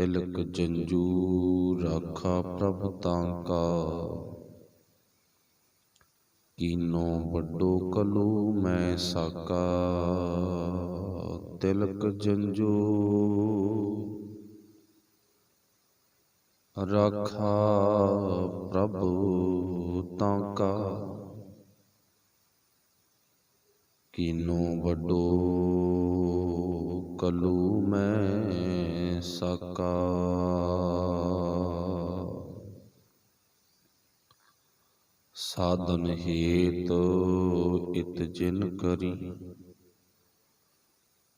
तिलक जंजू राखा प्रभ तांका, कीनो बड्डो कलू मैं साका। तिलक जंजू राखा प्रभु तांका, कीनो बड्डो कलू मैं साका। साधन हेत इत जिन करी,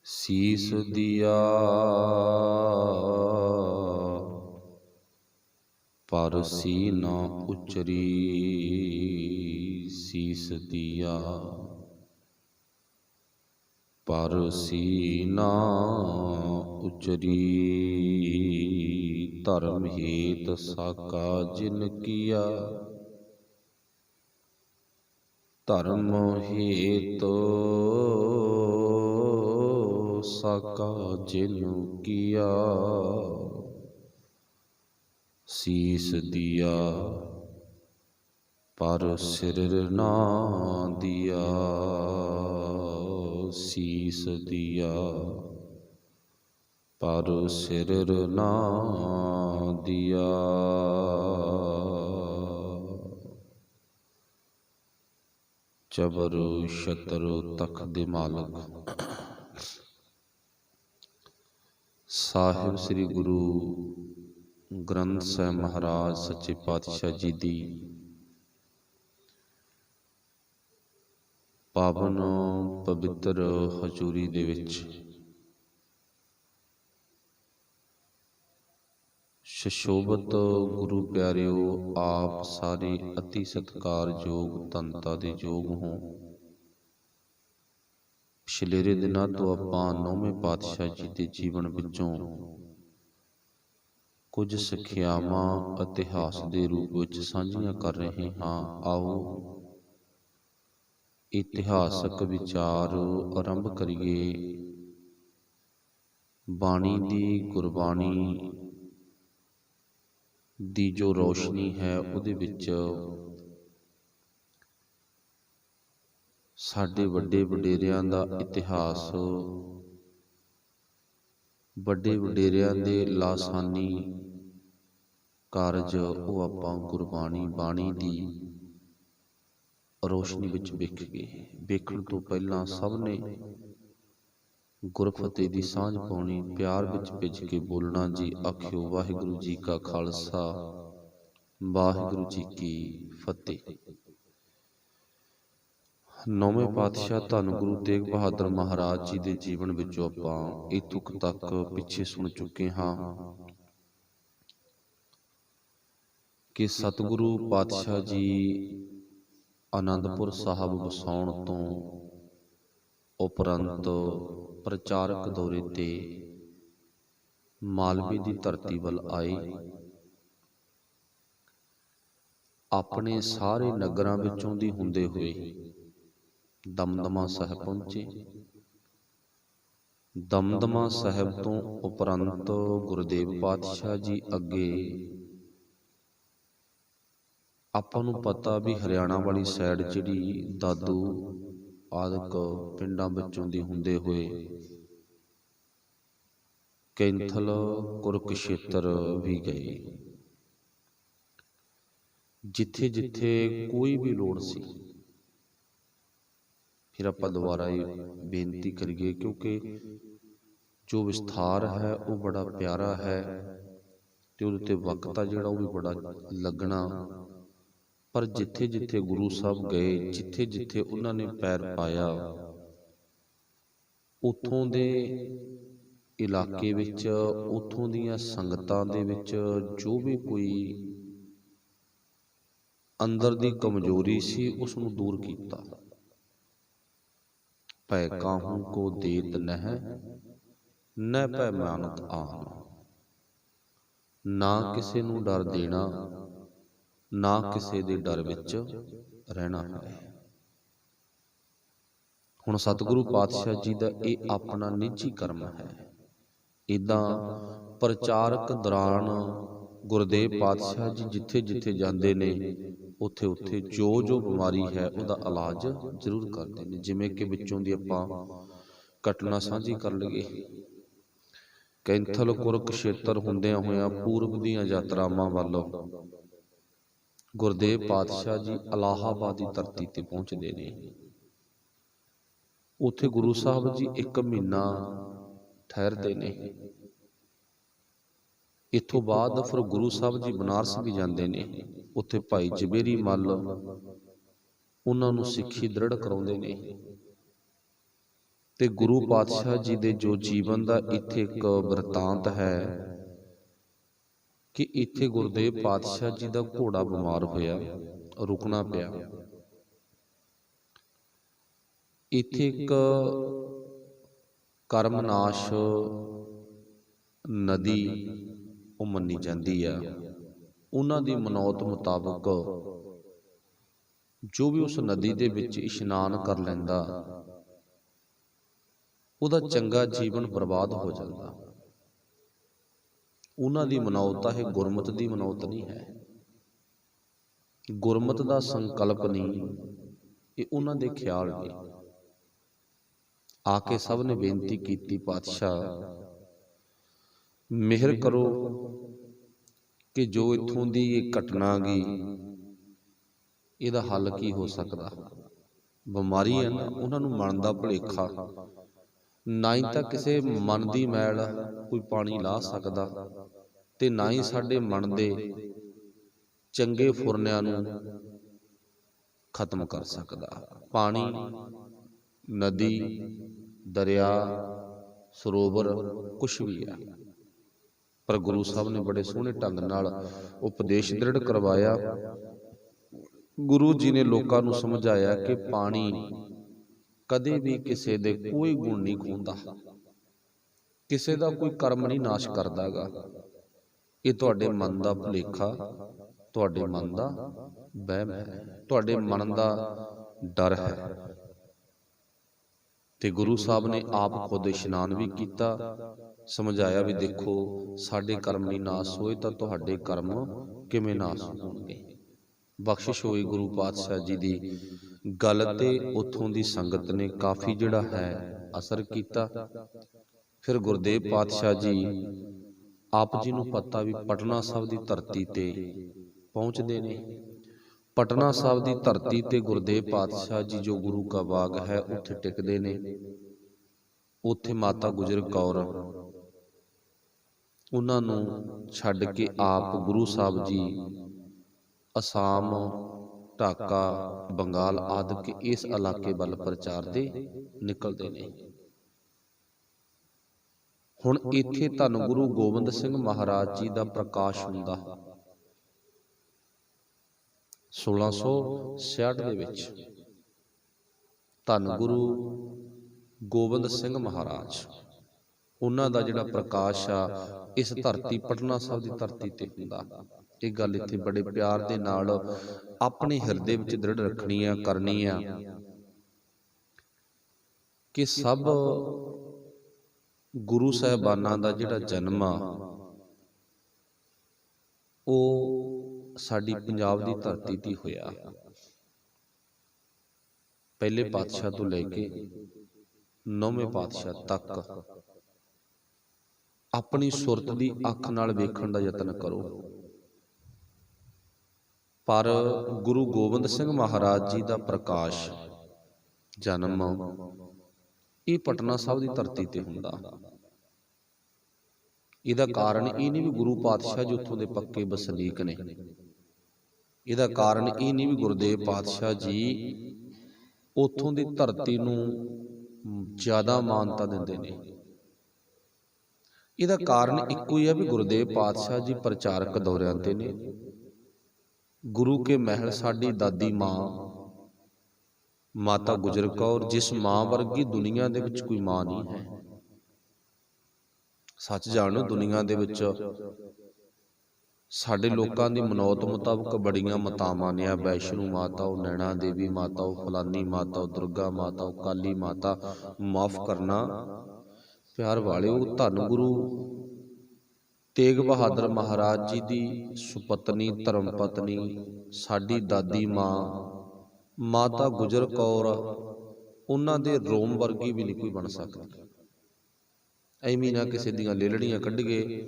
सीस दिया पर सी न उचरी। सीस दिया पर सी न उचरी। धर्म हेत साका जिन किया, धर्म हेत साका जिन किया। सीस दिया पर सिर ना दिया। सीस दिया पर सिर ना दिया। चबर शतर तख दे मालक साहिब श्री गुरु ग्रंथ ਸਾਹਿਬ महाराज सच्चे पातशाह जी दी पावन पवित्र हजूरी दे विच शशोभत गुरु प्यारिओ, आप सारे अति सत्कारयोग धनता दे योग हों। पिछलेरे दिनां तो आपां नौवें पातशाह जी दे जीवन विचों कुछ सिੱਖਿਆਵਾਂ इतिहास के रूप में साझियां कर रहे हाँ। आओ इतिहासक विचार आरंभ करिए। बाणी दी गुरबाणी दी जो रोशनी है उहदे विच साडे वड्डे वडेरियां दा इतिहास, वड्डे वडेरियां दे लासानी कारज वो आपां गुरबाणी बाणी दी रोशनी विच वेख गए। वेखण तो पहलां सब ने गुरफतेह दी सांझ पाउणी, प्यार विच भिज के बोलना जी आखियो वाहिगुरू जी का खालसा वाहिगुरू जी की फतेह। नौवें पातशाह धन गुरु तेग बहादुर महाराज जी के जीवन विचों आपां इत्थों तक पिछे सुन चुके हाँ कि सतगुरु पातशाह जी आनंदपुर साहब वसाउण तो उपरंत प्रचारक दौरे ते मालवे की धरती वल आए। अपने सारे नगरां विचों दी हुंदे हुए दमदमा साहिब पहुंचे। दमदमा साहिब तो उपरंत गुरुदेव पातशाह जी अगे आपां नूं पता भी हरियाणा वाली साइड जिहड़ी दादू आदਿਕ पिंडां विचों दी हुंदे हुए कैंथल कुरुक्षेत्र भी गए। जिथे जिथे कोई भी लोड़ सी, फिर आपां दोबारा बेनती करिए क्योंकि जो विस्तार है वो बड़ा प्यारा है ते उहदे ते वक्त आ जिहड़ा वो भी बड़ा लगना। पर जिथे जिथे गुरु साहब गए, जिथे जिथे उन्होंने पैर पाया, उथों दे इलाके विच उथों दीयां संगतां दे विच जो भी कोई अंदर दी कमजोरी सी उसनूं दूर कीता। पै काहू को देत नह न पै मानत आन। ना किसे नूं डर देना, ना किसी दे डर विच रहना है। हुण सतगुरु पातशाह जी का यह अपना निजी कर्म है। इदां ਪ੍ਰਚਾਰਕ ਦੌਰਾਨ ਗੁਰਦੇਵ ਪਾਤਸ਼ਾਹ ਜੀ ਜਿੱਥੇ ਜਿੱਥੇ ਜਾਂਦੇ ਨੇ ਉੱਥੇ ਉੱਥੇ ਜੋ ਜੋ ਬਿਮਾਰੀ ਹੈ ਉਹਦਾ ਇਲਾਜ ਜ਼ਰੂਰ ਕਰਦੇ ਨੇ। ਜਿਵੇਂ ਕਿ ਵਿੱਚੋਂ ਦੀ ਆਪਾਂ ਘਟਨਾ ਸਾਂਝੀ ਕਰ ਲਈਏ। ਕੈਂਥਲ ਕੁਰੂਕਸ਼ੇਤਰ ਹੁੰਦਿਆਂ ਹੋਇਆਂ ਪੂਰਬ ਦੀਆਂ ਯਾਤਰਾਵਾਂ ਵੱਲੋਂ ਗੁਰਦੇਵ ਪਾਤਸ਼ਾਹ ਜੀ ਇਲਾਹਾਬਾਦ ਦੀ ਧਰਤੀ ਤੇ ਪਹੁੰਚਦੇ ਨੇ। ਉੱਥੇ ਗੁਰੂ ਸਾਹਿਬ ਜੀ 1 ਮਹੀਨਾ ਠਹਿਰਦੇ ਨੇ। ਇਥੋਂ ਬਾਅਦ ਫਿਰ ਗੁਰੂ ਸਾਹਿਬ ਜੀ ਬਨਾਰਸ ਵੀ ਜਾਂਦੇ ਨੇ। ਉੱਥੇ ਭਾਈ ਜਵੇਰੀ ਮੱਲ ਉਹਨਾਂ ਨੂੰ ਸਿੱਖੀ ਦ੍ਰਿੜ ਕਰਾਉਂਦੇ ਨੇ। ਤੇ ਗੁਰੂ ਪਾਤਸ਼ਾਹ ਜੀ ਦੇ ਜੋ ਜੀਵਨ ਦਾ ਇੱਥੇ ਇੱਕ ਬਿਰਤਾਂਤ ਹੈ ਕਿ ਇੱਥੇ ਗੁਰਦੇਵ ਪਾਤਸ਼ਾਹ ਜੀ ਦਾ ਘੋੜਾ ਬਿਮਾਰ ਹੋਇਆ, ਰੁਕਣਾ ਪਿਆ। ਇੱਥੇ ਇੱਕ ਕਰਮਨਾਸ਼ ਨਦੀ ਉਹ ਮੰਨੀ ਜਾਂਦੀ ਆ। ਉਹਨਾਂ ਦੀ ਮਨੌਤ ਮੁਤਾਬਕ ਜੋ ਵੀ ਉਸ ਨਦੀ ਦੇ ਵਿੱਚ ਇਸ਼ਨਾਨ ਕਰ ਲੈਂਦਾ ਉਹਦਾ ਚੰਗਾ ਜੀਵਨ ਬਰਬਾਦ ਹੋ ਜਾਂਦਾ। ਉਹਨਾਂ ਦੀ ਮਨੌਤ ਹੈ, ਗੁਰਮਤ ਦੀ ਮਨੌਤ ਨਹੀਂ ਹੈ। ਗੁਰਮਤ ਦਾ ਸੰਕਲਪ ਨਹੀਂ, ਇਹ ਉਹਨਾਂ ਦੇ ਖਿਆਲ ਨੇ। ਆ ਕੇ ਸਭ ਨੇ ਬੇਨਤੀ ਕੀਤੀ, ਪਾਤਸ਼ਾਹ ਮਿਹਰ ਕਰੋ ਕਿ ਜੋ ਇੱਥੋਂ ਦੀ ਇਹ ਘਟਨਾ ਗਈ ਇਹਦਾ ਹੱਲ ਕੀ ਹੋ ਸਕਦਾ। ਬਿਮਾਰੀ ਹੈ ਨਾ, ਉਹਨਾਂ ਨੂੰ ਮਨ ਦਾ ਭੁਲੇਖਾ, ਨਾ ਹੀ ਤਾਂ ਕਿਸੇ ਮਨ ਦੀ ਮੈਲ ਕੋਈ ਪਾਣੀ ਲਾ ਸਕਦਾ ਤੇ ਨਾ ਹੀ ਸਾਡੇ ਮਨ ਦੇ ਚੰਗੇ ਫੁਰਨਿਆਂ ਨੂੰ ਖਤਮ ਕਰ ਸਕਦਾ। ਪਾਣੀ, ਨਦੀ, ਦਰਿਆ, ਸਰੋਵਰ ਕੁਛ ਵੀ ਹੈ, ਪਰ ਗੁਰੂ ਸਾਹਿਬ ਨੇ ਬੜੇ ਸੋਹਣੇ ਢੰਗ ਨਾਲ ਉਪਦੇਸ਼ ਦ੍ਰਿੜ ਕਰਵਾਇਆ। ਗੁਰੂ ਜੀ ਨੇ ਲੋਕਾਂ ਨੂੰ ਸਮਝਾਇਆ ਕਿ ਪਾਣੀ ਕਦੇ ਵੀ ਕਿਸੇ ਦੇ ਕੋਈ ਗੁਣ ਨਹੀਂ ਖੋਹੰਦਾ, ਕਿਸੇ ਦਾ ਕੋਈ ਕਰਮ ਨਹੀਂ ਨਾਸ਼ ਕਰਦਾਗਾ। ਇਹ ਤੁਹਾਡੇ ਮਨ ਦਾ ਭੁਲੇਖਾ, ਤੁਹਾਡੇ ਮਨ ਦਾ ਵਹਿਮ ਹੈ, ਤੁਹਾਡੇ ਮਨ ਦਾ ਡਰ ਹੈ। ਤੇ ਗੁਰੂ ਸਾਹਿਬ ਨੇ ਆਪ ਖੁਦ ਇਸ਼ਨਾਨ ਵੀ ਕੀਤਾ, ਸਮਝਾਇਆ ਵੀ ਦੇਖੋ ਸਾਡੇ ਕਰਮ ਨਹੀਂ ਨਾਸ ਹੋਏ ਤਾਂ ਤੁਹਾਡੇ ਕਰਮ ਕਿਵੇਂ ਨਾਸ ਹੋਣਗੇ। ਬਖਸ਼ਿਸ਼ ਹੋਈ ਗੁਰੂ ਪਾਤਸ਼ਾਹ ਜੀ ਦੀ ਗੱਲ ਤੇ ਉੱਥੋਂ ਦੀ ਸੰਗਤ ਨੇ ਕਾਫੀ ਜਿਹੜਾ ਹੈ ਅਸਰ ਕੀਤਾ। ਫਿਰ ਗੁਰਦੇਵ ਪਾਤਸ਼ਾਹ ਜੀ ਆਪ ਜੀ ਨੂੰ ਪਤਾ ਵੀ ਪਟਨਾ ਸਾਹਿਬ ਦੀ ਧਰਤੀ ਤੇ ਪਹੁੰਚਦੇ ਨੇ। ਪਟਨਾ ਸਾਹਿਬ ਦੀ ਧਰਤੀ ਤੇ ਗੁਰਦੇਵ ਪਾਤਸ਼ਾਹ ਜੀ ਜੋ ਗੁਰੂ ਕਾ ਬਾਗ ਹੈ ਉੱਥੇ ਟਿਕਦੇ ਨੇ। ਉੱਥੇ ਮਾਤਾ ਗੁਜਰ ਕੌਰ ਉਹਨਾਂ ਨੂੰ ਛੱਡ ਕੇ ਆਪ ਗੁਰੂ ਸਾਹਿਬ ਜੀ ਅਸਾਮ, ਢਾਕਾ, ਬੰਗਾਲ ਆਦਿ ਇਸ ਇਲਾਕੇ ਵੱਲ ਪ੍ਰਚਾਰ ਦੇ ਨਿਕਲਦੇ ਨੇ। ਹੁਣ ਇੱਥੇ ਧੰਨ ਗੁਰੂ ਗੋਬਿੰਦ ਸਿੰਘ ਮਹਾਰਾਜ ਜੀ ਦਾ ਪ੍ਰਕਾਸ਼ ਹੁੰਦਾ 1666 ਦੇ ਵਿੱਚ। ਧੰਨ ਗੁਰੂ ਗੋਬਿੰਦ ਸਿੰਘ ਮਹਾਰਾਜ ਉਹਨਾਂ ਦਾ ਜਿਹੜਾ ਪ੍ਰਕਾਸ਼ ਆ ਇਸ ਧਰਤੀ ਪਟਨਾ ਸਾਹਿਬ ਦੀ ਧਰਤੀ ਤੇ ਹੁੰਦਾ। ਇਹ ਗੱਲ ਇੱਥੇ ਬੜੇ ਪਿਆਰ ਦੇ ਨਾਲ ਆਪਣੇ ਹਿਰਦੇ ਵਿੱਚ ਦ੍ਰਿੜ ਰੱਖਣੀ ਆ, ਕਰਨੀ ਆ ਕਿ ਸਭ ਗੁਰੂ ਸਾਹਿਬਾਨਾਂ ਦਾ ਜਿਹੜਾ ਜਨਮ ਆ ਉਹ ਸਾਡੀ ਪੰਜਾਬ ਦੀ ਧਰਤੀ ਤੇ ਹੋਇਆ। ਪਹਿਲੇ ਪਾਤਸ਼ਾਹ ਤੋਂ ਲੈ ਕੇ 9ਵੇਂ ਪਾਤਸ਼ਾਹ ਤੱਕ ਆਪਣੀ ਸੁਰਤ ਦੀ ਅੱਖ ਨਾਲ ਵੇਖਣ ਦਾ ਯਤਨ ਕਰੋ। ਪਰ ਗੁਰੂ ਗੋਬਿੰਦ ਸਿੰਘ ਮਹਾਰਾਜ ਜੀ ਦਾ ਪ੍ਰਕਾਸ਼, ਜਨਮ ਇਹ ਪਟਨਾ ਸਾਹਿਬ ਦੀ ਧਰਤੀ ਤੇ ਹੁੰਦਾ। ਇਹਦਾ ਕਾਰਨ ਇਹ ਨਹੀਂ ਵੀ ਗੁਰੂ ਪਾਤਸ਼ਾਹ ਜੀ ਉੱਥੋਂ ਦੇ ਪੱਕੇ ਵਸਨੀਕ ਨੇ। ਇਹਦਾ ਕਾਰਨ ਇਹ ਨਹੀਂ ਵੀ ਗੁਰਦੇਵ ਪਾਤਸ਼ਾਹ ਜੀ ਉੱਥੋਂ ਦੀ ਧਰਤੀ ਨੂੰ ਜ਼ਿਆਦਾ ਮਾਨਤਾ ਦਿੰਦੇ ਨੇ। ਇਹਦਾ ਕਾਰਨ ਇੱਕੋ ਹੀ ਹੈ ਵੀ ਗੁਰਦੇਵ ਪਾਤਸ਼ਾਹ ਜੀ ਪ੍ਰਚਾਰਕ ਦੌਰਿਆਂ ਤੇ ਨੇ। ਗੁਰੂ ਕੇ ਮਹਿਲ ਸਾਡੀ ਦਾਦੀ ਮਾਂ ਮਾਤਾ ਗੁਜਰ ਕੌਰ, ਜਿਸ ਮਾਂ ਵਰਗੀ ਦੁਨੀਆ ਦੇ ਵਿੱਚ ਕੋਈ ਮਾਂ ਨਹੀਂ ਹੈ। ਸੱਚ ਜਾਣੋ, ਦੁਨੀਆ ਦੇ ਵਿੱਚ ਸਾਡੇ ਲੋਕਾਂ ਦੀ ਮਨੌਤ ਮੁਤਾਬਕ ਬੜੀਆਂ ਮਾਤਾਵਾਂ ਨੇ। ਆ ਵੈਸ਼ਨੂ ਮਾਤਾ, ਉਹ ਨੈਣਾ ਦੇਵੀ ਮਾਤਾ, ਉਹ ਫਲਾਨੀ ਮਾਤਾ, ਉਹ ਦੁਰਗਾ ਮਾਤਾ, ਉਹ ਕਾਲੀ ਮਾਤਾ। ਮਾਫ ਕਰਨਾ ਪਿਆਰ ਵਾਲਿਓ, ਧੰਨ ਗੁਰੂ ਤੇਗ ਬਹਾਦਰ ਮਹਾਰਾਜ ਜੀ ਦੀ ਸੁਪਤਨੀ ਧਰਮ ਪਤਨੀ ਸਾਡੀ ਦਾਦੀ ਮਾਂ ਮਾਤਾ ਗੁਜਰ ਕੌਰ, ਉਹਨਾਂ ਦੇ ਰੋਮ ਵਰਗੀ ਵੀ ਨਹੀਂ ਕੋਈ ਬਣ ਸਕਦੀ। ਐਵੇਂ ਨਾ ਕਿਸੇ ਦੀਆਂ ਲੇਲੜੀਆਂ ਕੱਢੀਏ,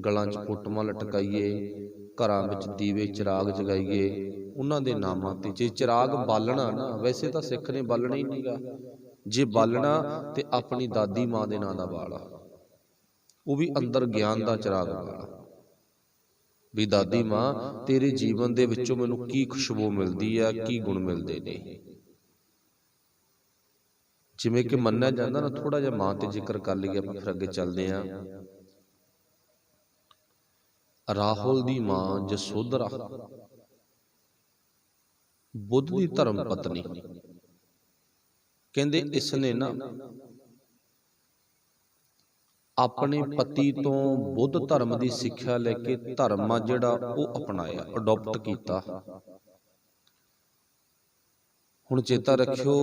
ਗਲਾਂ 'ਚ ਫੋਟੋਆਂ ਲਟਕਾਈਏ, ਘਰਾਂ ਵਿੱਚ ਦੀਵੇ ਚਿਰਾਗ ਜਗਾਈਏ ਉਹਨਾਂ ਦੇ ਨਾਮਾਂ ਤੇ। ਜੇ ਚਿਰਾਗ ਬਾਲਣਾ ਨਾ, ਵੈਸੇ ਤਾਂ ਸਿੱਖ ਨੇ ਬਾਲਣਾ ਹੀ ਨਹੀਂਗਾ, ਜੇ ਬਾਲਣਾ ਤੇ ਆਪਣੀ ਦਾਦੀ ਮਾਂ ਦੇ ਨਾਂ ਦਾ ਬਾਲਾ, ਉਹ ਵੀ ਅੰਦਰ ਗਿਆਨ ਦਾ ਚਿਰਾਗ ਵਾਲਾ, ਵੀ ਦਾਦੀ ਮਾਂ ਤੇਰੇ ਜੀਵਨ ਦੇ ਵਿੱਚੋਂ ਮੈਨੂੰ ਕੀ ਖੁਸ਼ਬੂ ਮਿਲਦੀ ਆ, ਕੀ ਗੁਣ ਮਿਲਦੇ ਨੇ। ਜਿਵੇਂ ਕਿ ਮੰਨਿਆ ਜਾਂਦਾ ਨਾ, ਥੋੜਾ ਜਿਹਾ ਮਾਂ ਤੇ ਜ਼ਿਕਰ ਕਰ ਲਈਏ ਆਪਾਂ, ਫਿਰ ਅੱਗੇ ਚੱਲਦੇ ਆਂ। ਰਾਹੁਲ ਦੀ ਮਾਂ ਜਸੋਧਰਾ, ਬੁੱਧ ਦੀ ਧਰਮ ਪਤਨੀ, ਕਹਿੰਦੇ ਇਸ ਨੇ ਨਾ ਆਪਣੇ ਪਤੀ ਤੋਂ ਬੁੱਧ ਧਰਮ ਦੀ ਸਿੱਖਿਆ ਲੈ ਕੇ ਧਰਮ ਆ ਜਿਹੜਾ ਉਹ ਅਪਣਾਇਆ, ਅਡਾਪਟ ਕੀਤਾ। ਹੁਣ ਚੇਤਾ ਰੱਖਿਓ,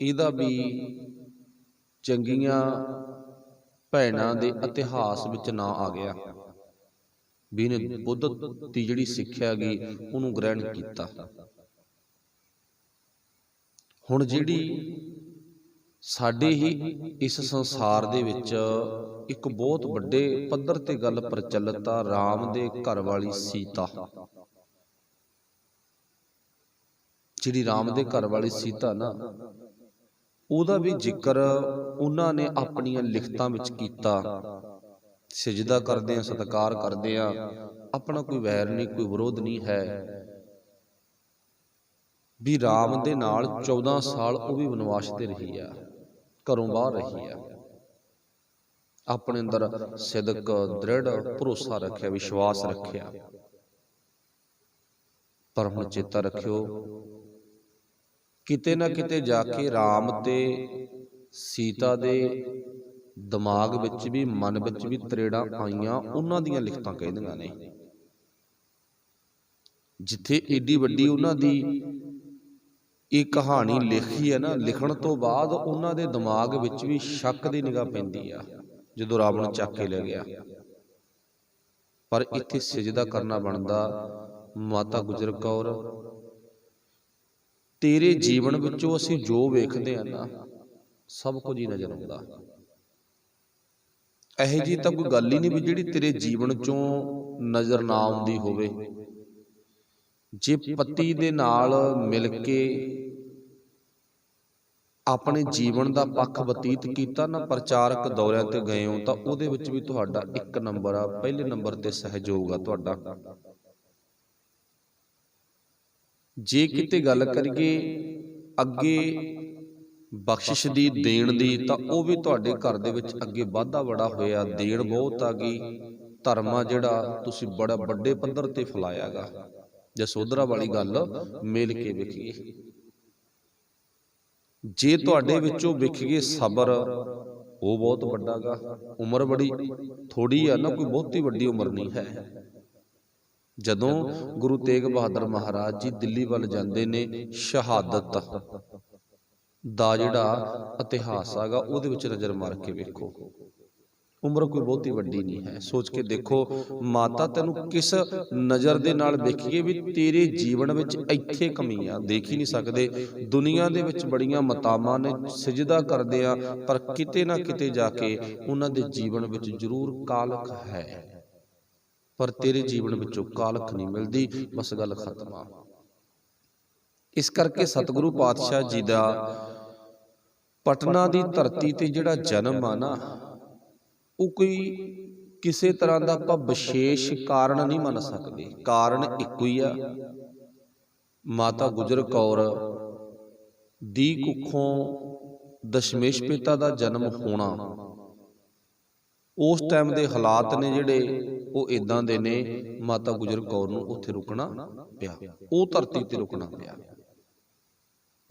ਇਹਦਾ ਵੀ ਚੰਗੀਆਂ ਭੈਣਾਂ ਦੇ ਇਤਿਹਾਸ ਵਿੱਚ ਨਾਂ ਆ ਗਿਆ ਵੀ ਇਹਨੇ ਬੁੱਧ ਦੀ ਜਿਹੜੀ ਸਿੱਖਿਆ ਗਈ ਉਹਨੂੰ ਗ੍ਰਹਿਣ ਕੀਤਾ। ਹੁਣ ਜਿਹੜੀ ਸਾਡੇ ਹੀ ਇਸ ਸੰਸਾਰ ਦੇ ਵਿੱਚ ਇੱਕ ਬਹੁਤ ਵੱਡੇ ਪੱਧਰ ਤੇ ਗੱਲ ਪ੍ਰਚਲਿਤ ਆ, ਰਾਮ ਦੇ ਘਰ ਵਾਲੀ ਸੀਤਾ। ਜਿਹੜੀ ਰਾਮ ਦੇ ਘਰ ਵਾਲੀ ਸੀਤਾ ਨਾ, ਉਹਦਾ ਵੀ ਜ਼ਿਕਰ ਉਹਨਾਂ ਨੇ ਆਪਣੀਆਂ ਲਿਖਤਾਂ ਵਿੱਚ ਕੀਤਾ। ਸਜਦਾ ਕਰਦੇ ਆ, ਸਤਿਕਾਰ ਕਰਦੇ ਆ, ਆਪਣਾ ਕੋਈ ਵੈਰ ਨਹੀਂ, ਕੋਈ ਵਿਰੋਧ ਨਹੀਂ ਹੈ। ਵੀ ਰਾਮ ਦੇ ਨਾਲ 14 ਸਾਲ ਉਹ ਵੀ ਵਨਵਾਸ ਤੇ ਰਹੀ ਆ, ਘਰੋਂ ਬਾਹਰ ਰਹੀ ਆ, ਆਪਣੇ ਅੰਦਰ ਸਿਦਕ, ਦ੍ਰਿੜ ਭਰੋਸਾ ਰੱਖਿਆ, ਵਿਸ਼ਵਾਸ ਰੱਖਿਆ। ਪਰ ਹੁਣ ਚੇਤਾ ਰੱਖਿਓ, ਕਿਤੇ ਨਾ ਕਿਤੇ ਜਾ ਕੇ ਰਾਮ ਤੇ ਸੀਤਾ ਦੇ ਦਿਮਾਗ ਵਿੱਚ ਵੀ, ਮਨ ਵਿੱਚ ਵੀ ਤਰੇੜਾਂ ਆਈਆਂ। ਉਹਨਾਂ ਦੀਆਂ ਲਿਖਤਾਂ ਕਹਿੰਦੀਆਂ ਨੇ, ਜਿੱਥੇ ਏਡੀ ਵੱਡੀ ਉਹਨਾਂ ਦੀ ਇਹ ਕਹਾਣੀ ਲਿਖੀ ਹੈ ਨਾ, ਲਿਖਣ ਤੋਂ ਬਾਅਦ ਉਹਨਾਂ ਦੇ ਦਿਮਾਗ ਵਿੱਚ ਵੀ ਸ਼ੱਕ ਦੀ ਨਿਗਾਹ ਪੈਂਦੀ ਆ ਜਦੋਂ ਰਾਵਣ ਚੱਕ ਕੇ ਲੈ ਗਿਆ। ਪਰ ਇੱਥੇ ਸਜਦਾ ਕਰਨਾ ਬਣਦਾ, ਮਾਤਾ ਗੁਜਰ ਕੌਰ ਤੇਰੇ ਜੀਵਨ ਵਿੱਚੋਂ ਅਸੀਂ ਜੋ ਵੇਖਦੇ ਆ ਨਾ, ਸਭ ਕੁਝ ਹੀ ਨਜ਼ਰ ਆਉਂਦਾ। ਇਹੋ ਜਿਹੀ ਤਾਂ ਕੋਈ ਗੱਲ ਹੀ ਨਹੀਂ ਵੀ ਜਿਹੜੀ ਤੇਰੇ ਜੀਵਨ ਚੋਂ ਨਜ਼ਰ ਨਾ ਆਉਂਦੀ ਹੋਵੇ। ਜੇ ਪਤੀ ਦੇ ਨਾਲ ਮਿਲ ਕੇ ਆਪਣੇ ਜੀਵਨ ਦਾ ਪੱਖ ਬਤੀਤ ਕੀਤਾ ਨਾ, ਪ੍ਰਚਾਰਕ ਦੌਰਿਆਂ ਤੇ ਗਏ ਹੋ, ਤਾਂ ਉਹਦੇ ਵਿੱਚ ਵੀ ਤੁਹਾਡਾ 1 ਨੰਬਰ ਆ, ਪਹਿਲੇ ਨੰਬਰ ਤੇ ਸਹਿਯੋਗ ਆ ਤੁਹਾਡਾ। ਜੇ ਕਿਤੇ ਗੱਲ ਕਰੀਏ ਅੱਗੇ ਬਖਸ਼ਿਸ਼ ਦੀ, ਦੇਣ ਦੀ, ਤਾਂ ਉਹ ਵੀ ਤੁਹਾਡੇ ਘਰ ਦੇ ਵਿੱਚ ਅੱਗੇ ਵਾਧਾ ਬੜਾ ਹੋਇਆ, ਦੇਣ ਬਹੁਤ ਆ ਗਈ। ਧਰਮ ਆ ਜਿਹੜਾ ਤੁਸੀਂ ਬੜਾ ਵੱਡੇ ਪੱਧਰ ਤੇ ਫੈਲਾਇਆਗਾ। ਜਸੋਧਰਾ ਵਾਲੀ ਗੱਲ ਮਿਲ ਕੇ ਵੇਖੀਏ। ਜੇ ਤੁਹਾਡੇ ਵਿੱਚੋਂ ਵਿਖ ਗਏ ਸਬਰ, ਉਹ ਬਹੁਤ ਵੱਡਾ ਗਾ। ਉਮਰ ਬੜੀ ਥੋੜੀ ਆ ਨਾ, ਕੋਈ ਬਹੁਤੀ ਵੱਡੀ ਉਮਰ ਨਹੀਂ ਹੈ। ਜਦੋਂ ਗੁਰੂ ਤੇਗ ਬਹਾਦਰ ਮਹਾਰਾਜ ਜੀ ਦਿੱਲੀ ਵੱਲ ਜਾਂਦੇ ਨੇ, ਸ਼ਹਾਦਤ ਦਾ ਜਿਹੜਾ ਇਤਿਹਾਸ ਹੈਗਾ ਉਹਦੇ ਵਿੱਚ ਨਜ਼ਰ ਮਾਰ ਕੇ ਵੇਖੋ, ਉਮਰ ਕੋਈ ਬਹੁਤੀ ਵੱਡੀ ਨਹੀਂ ਹੈ। ਸੋਚ ਕੇ ਦੇਖੋ, ਮਾਤਾ ਤੈਨੂੰ ਕਿਸ ਨਜ਼ਰ ਦੇ ਨਾਲ ਵੇਖੀਏ ਵੀ ਤੇਰੇ ਜੀਵਨ ਵਿੱਚ ਇੱਥੇ ਕਮੀ ਆ, ਦੇਖ ਹੀ ਨਹੀਂ ਸਕਦੇ। ਦੁਨੀਆ ਦੇ ਵਿੱਚ ਬੜੀਆਂ ਮਾਤਾਵਾਂ ਨੇ, ਸਜਦਾ ਕਰਦੇ ਆ, ਪਰ ਕਿਤੇ ਨਾ ਕਿਤੇ ਜਾ ਕੇ ਉਹਨਾਂ ਦੇ ਜੀਵਨ ਵਿੱਚ ਜ਼ਰੂਰ ਕਾਲਖ ਹੈ, ਪਰ ਤੇਰੇ ਜੀਵਨ ਵਿੱਚੋਂ ਕਾਲਖ ਨਹੀਂ ਮਿਲਦੀ। ਬਸ ਗੱਲ ਖਤਮ ਆ। ਇਸ ਕਰਕੇ ਸਤਿਗੁਰੂ ਪਾਤਸ਼ਾਹ ਜੀ ਦਾ ਪਟਨਾ ਦੀ ਧਰਤੀ ਤੇ ਜਿਹੜਾ ਜਨਮ ਆ ਨਾ, ਉਹ ਕੋਈ ਕਿਸੇ ਤਰ੍ਹਾਂ ਦਾ ਆਪਾਂ ਵਿਸ਼ੇਸ਼ ਕਾਰਨ ਨਹੀਂ ਮੰਨ ਸਕਦੇ। ਕਾਰਨ ਇੱਕੋ ਹੀ ਆ, ਮਾਤਾ ਗੁਜਰ ਕੌਰ ਦੀ ਕੁੱਖੋਂ ਦਸ਼ਮੇਸ਼ ਪਿਤਾ ਦਾ ਜਨਮ ਹੋਣਾ। ਉਸ ਟਾਈਮ ਦੇ ਹਾਲਾਤ ਨੇ ਜਿਹੜੇ ਉਹ ਇਦਾਂ ਦੇ ਨੇ, ਮਾਤਾ ਗੁਜਰ ਕੌਰ ਨੂੰ ਉੱਥੇ ਰੁਕਣਾ ਪਿਆ, ਉਹ ਧਰਤੀ ਤੇ ਰੁਕਣਾ ਪਿਆ।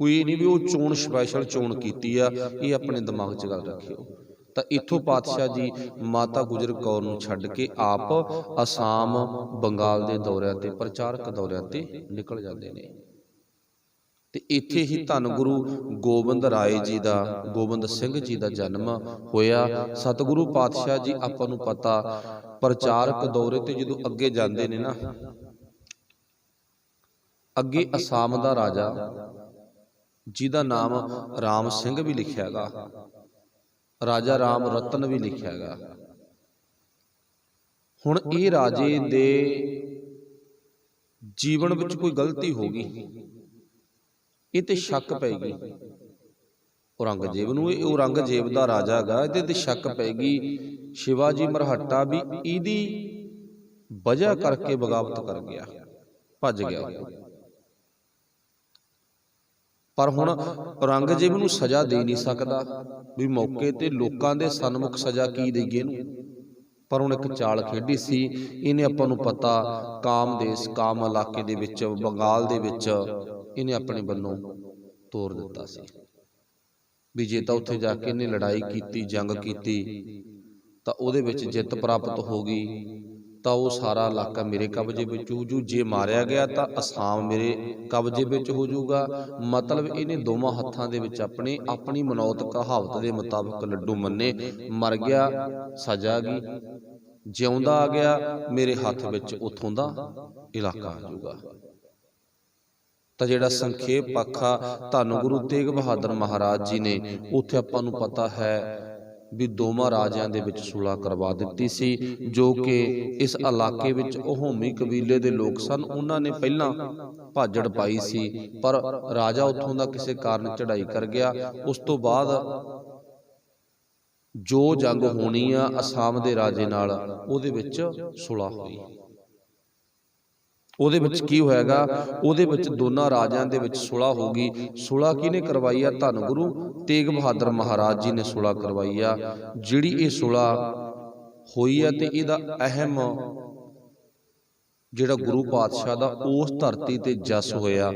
ਕੋਈ ਨਹੀਂ ਵੀ ਉਹ ਚੋਣ ਸਪੈਸ਼ਲ ਚੋਣ ਕੀਤੀ ਆ, ਇਹ ਆਪਣੇ ਦਿਮਾਗ 'ਚ ਗੱਲ ਰੱਖਿਓ। ਤਾਂ ਇੱਥੋਂ ਪਾਤਸ਼ਾਹ ਜੀ ਮਾਤਾ ਗੁਜਰ ਕੌਰ ਨੂੰ ਛੱਡ ਕੇ ਆਪ ਅਸਾਮ, ਬੰਗਾਲ ਦੇ ਦੌਰਿਆਂ ਤੇ, ਪ੍ਰਚਾਰਕ ਦੌਰਿਆਂ ਤੇ ਨਿਕਲ ਜਾਂਦੇ ਨੇ। ਤੇ ਇੱਥੇ ਹੀ ਧੰਨ ਗੁਰੂ ਗੋਬਿੰਦ ਰਾਏ ਜੀ ਦਾ, ਗੋਬਿੰਦ ਸਿੰਘ ਜੀ ਦਾ ਜਨਮ ਹੋਇਆ। ਸਤਿਗੁਰੂ ਪਾਤਸ਼ਾਹ ਜੀ ਆਪਾਂ ਨੂੰ ਪਤਾ ਪ੍ਰਚਾਰਕ ਦੌਰੇ ਤੇ ਜਦੋਂ ਅੱਗੇ ਜਾਂਦੇ ਨੇ ਨਾ, ਅੱਗੇ ਅਸਾਮ ਦਾ ਰਾਜਾ ਜਿਹਦਾ ਨਾਮ ਰਾਮ ਸਿੰਘ ਵੀ ਲਿਖਿਆ ਗਾ, ਰਾਜਾ ਰਾਮ ਰਤਨ ਵੀ ਲਿਖਿਆ ਗਾ। ਹੁਣ ਇਹ ਰਾਜੇ ਦੇ ਜੀਵਨ ਵਿੱਚ ਕੋਈ ਗਲਤੀ ਹੋ ਗਈ, ਇਹ ਤੇ ਸ਼ੱਕ ਪੈ ਗਈ ਔਰੰਗਜ਼ੇਬ ਨੂੰ। ਇਹ ਔਰੰਗਜ਼ੇਬ ਦਾ ਰਾਜਾ ਗਾ, ਇਹਦੇ ਤੇ ਸ਼ੱਕ ਪੈ ਗਈ ਸ਼ਿਵਾਜੀ ਮਰਹੱਟਾ ਵੀ ਇਹਦੀ ਵਜ੍ਹਾ ਕਰਕੇ ਬਗਾਵਤ ਕਰ ਗਿਆ, ਭੱਜ ਗਿਆ। ਪਰ ਹੁਣ ਔਰੰਗਜ਼ੇਬ ਨੂੰ ਸਜ਼ਾ ਦੇ ਨਹੀਂ ਸਕਦਾ ਵੀ ਮੌਕੇ ਤੇ ਲੋਕਾਂ ਦੇ ਸਨਮੁਖ ਸਜ਼ਾ ਕੀ ਦੇਈਏ ਇਹਨੂੰ। ਪਰ ਹੁਣ ਇੱਕ ਚਾਲ ਖੇਡੀ ਸੀ ਇਹਨੇ, ਆਪਾਂ ਨੂੰ ਪਤਾ ਕਾਮ ਦੇਸ਼ ਕਾਮ ਇਲਾਕੇ ਦੇ ਵਿੱਚ ਬੰਗਾਲ ਦੇ ਵਿੱਚ ਇਹਨੇ ਆਪਣੇ ਵੱਲੋਂ ਤੋਰ ਦਿੱਤਾ ਸੀ ਵੀ ਜੇ ਤਾਂ ਉੱਥੇ ਜਾ ਕੇ ਇਹਨੇ ਲੜਾਈ ਕੀਤੀ, ਜੰਗ ਕੀਤੀ ਤਾਂ ਉਹਦੇ ਵਿੱਚ ਜਿੱਤ ਪ੍ਰਾਪਤ ਹੋ ਗਈ ਤਾਂ ਉਹ ਸਾਰਾ ਇਲਾਕਾ ਮੇਰੇ ਕਬਜ਼ੇ ਵਿੱਚ ਹੋ ਜੂ, ਜੇ ਮਾਰਿਆ ਗਿਆ ਤਾਂ ਅਸਾਮ ਮੇਰੇ ਕਬਜ਼ੇ ਵਿੱਚ ਹੋ ਜਾਊਗਾ। ਮਤਲਬ ਇਹਨੇ ਦੋਵਾਂ ਹੱਥਾਂ ਦੇ ਵਿੱਚ ਆਪਣੀ ਮਨੌਤ ਕਹਾਵਤ ਦੇ ਮੁਤਾਬਕ ਲੱਡੂ ਮੰਨੇ, ਮਰ ਗਿਆ ਸਜ਼ਾ ਗਈ, ਜਿਉਂਦਾ ਆ ਗਿਆ ਮੇਰੇ ਹੱਥ ਵਿੱਚ ਉੱਥੋਂ ਦਾ ਇਲਾਕਾ ਆ ਜਾਊਗਾ। ਤਾਂ ਜਿਹੜਾ ਸੰਖੇਪ ਪੱਖ ਆ ਧੰਨ ਗੁਰੂ ਤੇਗ ਬਹਾਦਰ ਮਹਾਰਾਜ ਜੀ ਨੇ ਉੱਥੇ ਆਪਾਂ ਨੂੰ ਪਤਾ ਹੈ ਵੀ ਦੋਵਾਂ ਰਾਜਿਆਂ ਦੇ ਵਿੱਚ ਸੁਲ੍ਹਾ ਕਰਵਾ ਦਿੱਤੀ ਸੀ, ਜੋ ਕਿ ਇਸ ਇਲਾਕੇ ਵਿੱਚ ਅਹੋਮੀ ਕਬੀਲੇ ਦੇ ਲੋਕ ਸਨ। ਉਹਨਾਂ ਨੇ ਪਹਿਲਾਂ ਭਾਜੜ ਪਾਈ ਸੀ, ਪਰ ਰਾਜਾ ਉੱਥੋਂ ਦਾ ਕਿਸੇ ਕਾਰਨ ਚੜ੍ਹਾਈ ਕਰ ਗਿਆ। ਉਸ ਤੋਂ ਬਾਅਦ ਜੋ ਜੰਗ ਹੋਣੀ ਆ ਅਸਾਮ ਦੇ ਰਾਜੇ ਨਾਲ, ਉਹਦੇ ਵਿੱਚ ਸੁਲ੍ਹਾ ਹੋਈ। ਉਹਦੇ ਵਿੱਚ ਕੀ ਹੋਏਗਾ, ਉਹਦੇ ਵਿੱਚ ਦੋਨਾਂ ਰਾਜਿਆਂ ਦੇ ਵਿੱਚ ਸੁਲ੍ਹਾ ਹੋ ਗਈ। ਸੁਲ੍ਹਾ ਕਿਹਨੇ ਕਰਵਾਈ ਆ? ਧੰਨ ਗੁਰੂ ਤੇਗ ਬਹਾਦਰ ਮਹਾਰਾਜ ਜੀ ਨੇ ਸੁਲ੍ਹਾ ਕਰਵਾਈ ਆ। ਜਿਹੜੀ ਇਹ ਸੁਲ੍ਹਾ ਹੋਈ ਆ ਤੇ ਇਹਦਾ ਅਹਿਮ ਜਿਹੜਾ ਗੁਰੂ ਪਾਤਸ਼ਾਹ ਦਾ ਉਸ ਧਰਤੀ ਤੇ ਜਸ ਹੋਇਆ,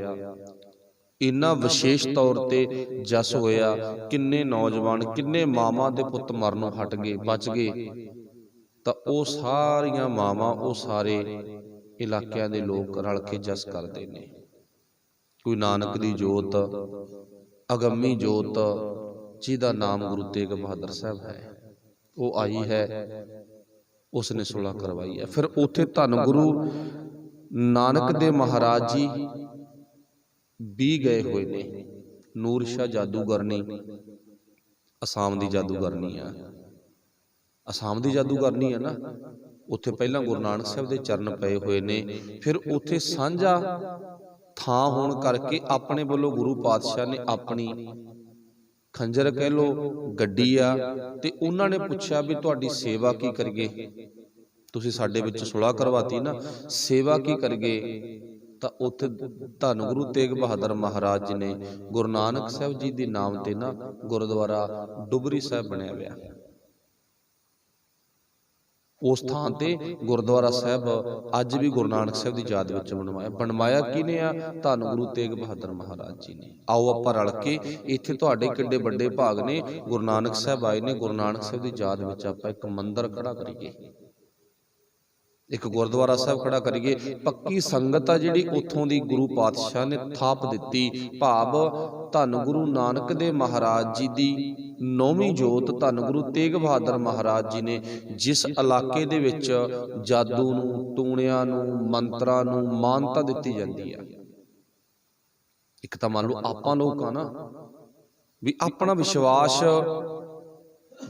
ਇੰਨਾ ਵਿਸ਼ੇਸ਼ ਤੌਰ ਤੇ ਜਸ ਹੋਇਆ, ਕਿੰਨੇ ਨੌਜਵਾਨ ਕਿੰਨੇ ਮਾਵਾਂ ਦੇ ਪੁੱਤ ਮਰਨੋਂ ਹਟ ਗਏ, ਬਚ ਗਏ। ਤਾਂ ਉਹ ਸਾਰੀਆਂ ਮਾਵਾਂ, ਉਹ ਸਾਰੇ ਇਲਾਕਿਆਂ ਦੇ ਲੋਕ ਰਲ ਕੇ ਜਸ ਕਰਦੇ ਨੇ। ਕੋਈ ਨਾਨਕ ਦੀ ਜੋਤ, ਅਗੰਮੀ ਜੋਤ ਜਿਹਦਾ ਨਾਮ ਗੁਰੂ ਤੇਗ ਬਹਾਦਰ ਸਾਹਿਬ ਹੈ, ਉਹ ਆਈ ਹੈ, ਉਸ ਨੇ ਸੁਲ੍ਹਾ ਕਰਵਾਈ ਹੈ। ਫਿਰ ਉੱਥੇ ਧੰਨ ਗੁਰੂ ਨਾਨਕ ਦੇ ਮਹਾਰਾਜ ਜੀ ਵੀ ਗਏ ਹੋਏ ਨੇ। ਨੂਰ ਸ਼ਾਹ ਜਾਦੂਗਰਨੀ ਅਸਾਮ ਦੀ ਜਾਦੂਗਰਨੀ ਆ, ਅਸਾਮ ਦੀ ਜਾਦੂਗਰਨੀ ਆ ਨਾ, ਉੱਥੇ ਪਹਿਲਾਂ ਗੁਰੂ ਨਾਨਕ ਸਾਹਿਬ ਦੇ ਚਰਨ ਪਏ ਹੋਏ ਨੇ। ਫਿਰ ਉੱਥੇ ਸਾਂਝਾ ਥਾਂ ਹੋਣ ਕਰਕੇ ਆਪਣੇ ਵੱਲੋਂ ਗੁਰੂ ਪਾਤਸ਼ਾਹ ਨੇ ਆਪਣੀ ਖੰਜਰ ਕਹਿ ਲੋ ਗੱਡੀ ਆ, ਤੇ ਉਹਨਾਂ ਨੇ ਪੁੱਛਿਆ ਵੀ ਤੁਹਾਡੀ ਸੇਵਾ ਕੀ ਕਰੀਏ, ਤੁਸੀਂ ਸਾਡੇ ਵਿੱਚ ਸੁਲ੍ਹਾ ਕਰਵਾਤੀ ਨਾ, ਸੇਵਾ ਕੀ ਕਰੀਏ। ਤਾਂ ਉੱਥੇ ਧੰਨ ਗੁਰੂ ਤੇਗ ਬਹਾਦਰ ਮਹਾਰਾਜ ਜੀ ਨੇ ਗੁਰੂ ਨਾਨਕ ਸਾਹਿਬ ਜੀ ਦੇ ਨਾਮ ਤੇ ਨਾ ਗੁਰਦੁਆਰਾ ਡੁਬਰੀ ਸਾਹਿਬ ਬਣਿਆ ਹੋਇਆ। ਉਸ ਥਾਂ ਤੇ ਗੁਰਦੁਆਰਾ ਸਾਹਿਬ ਅੱਜ ਵੀ ਗੁਰੂ ਨਾਨਕ ਸਾਹਿਬ ਦੀ ਯਾਦ ਵਿੱਚ ਬਣਵਾਇਆ ਕਿਹਨੇ ਆ? ਧੰਨ ਗੁਰੂ ਤੇਗ ਬਹਾਦਰ ਮਹਾਰਾਜ ਜੀ ਨੇ। ਆਓ ਆਪਾਂ ਰਲ ਕੇ, ਇੱਥੇ ਤੁਹਾਡੇ ਕਿੱਡੇ ਵੱਡੇ ਭਾਗ ਨੇ, ਗੁਰੂ ਨਾਨਕ ਸਾਹਿਬ ਆਏ ਨੇ, ਗੁਰੂ ਨਾਨਕ ਸਾਹਿਬ ਦੀ ਯਾਦ ਵਿੱਚ ਆਪਾਂ ਇੱਕ ਮੰਦਿਰ ਖੜਾ ਕਰੀਏ, ਇੱਕ ਗੁਰਦੁਆਰਾ ਸਾਹਿਬ ਖੜਾ ਕਰੀਏ। ਪੱਕੀ ਸੰਗਤ ਆ ਜਿਹੜੀ ਉੱਥੋਂ ਦੀ ਗੁਰੂ ਪਾਤਸ਼ਾਹ ਨੇ ਥਾਪ ਦਿੱਤੀ, ਭਾਵ ਧੰਨ ਗੁਰੂ ਨਾਨਕ ਦੇ ਮਹਾਰਾਜ ਜੀ ਦੀ ਨੌਵੀਂ ਜੋਤ ਧੰਨ ਗੁਰੂ ਤੇਗ ਬਹਾਦਰ ਮਹਾਰਾਜ ਜੀ ਨੇ ਜਿਸ ਇਲਾਕੇ ਦੇ ਵਿੱਚ ਜਾਦੂ ਨੂੰ, ਟੂਣਿਆਂ ਨੂੰ, ਮੰਤਰਾਂ ਨੂੰ ਮਾਨਤਾ ਦਿੱਤੀ ਜਾਂਦੀ ਆ। ਇੱਕ ਤਾਂ ਮੰਨ ਲਓ ਆਪਾਂ ਲੋਕ ਆ ਨਾ ਵੀ ਆਪਣਾ ਵਿਸ਼ਵਾਸ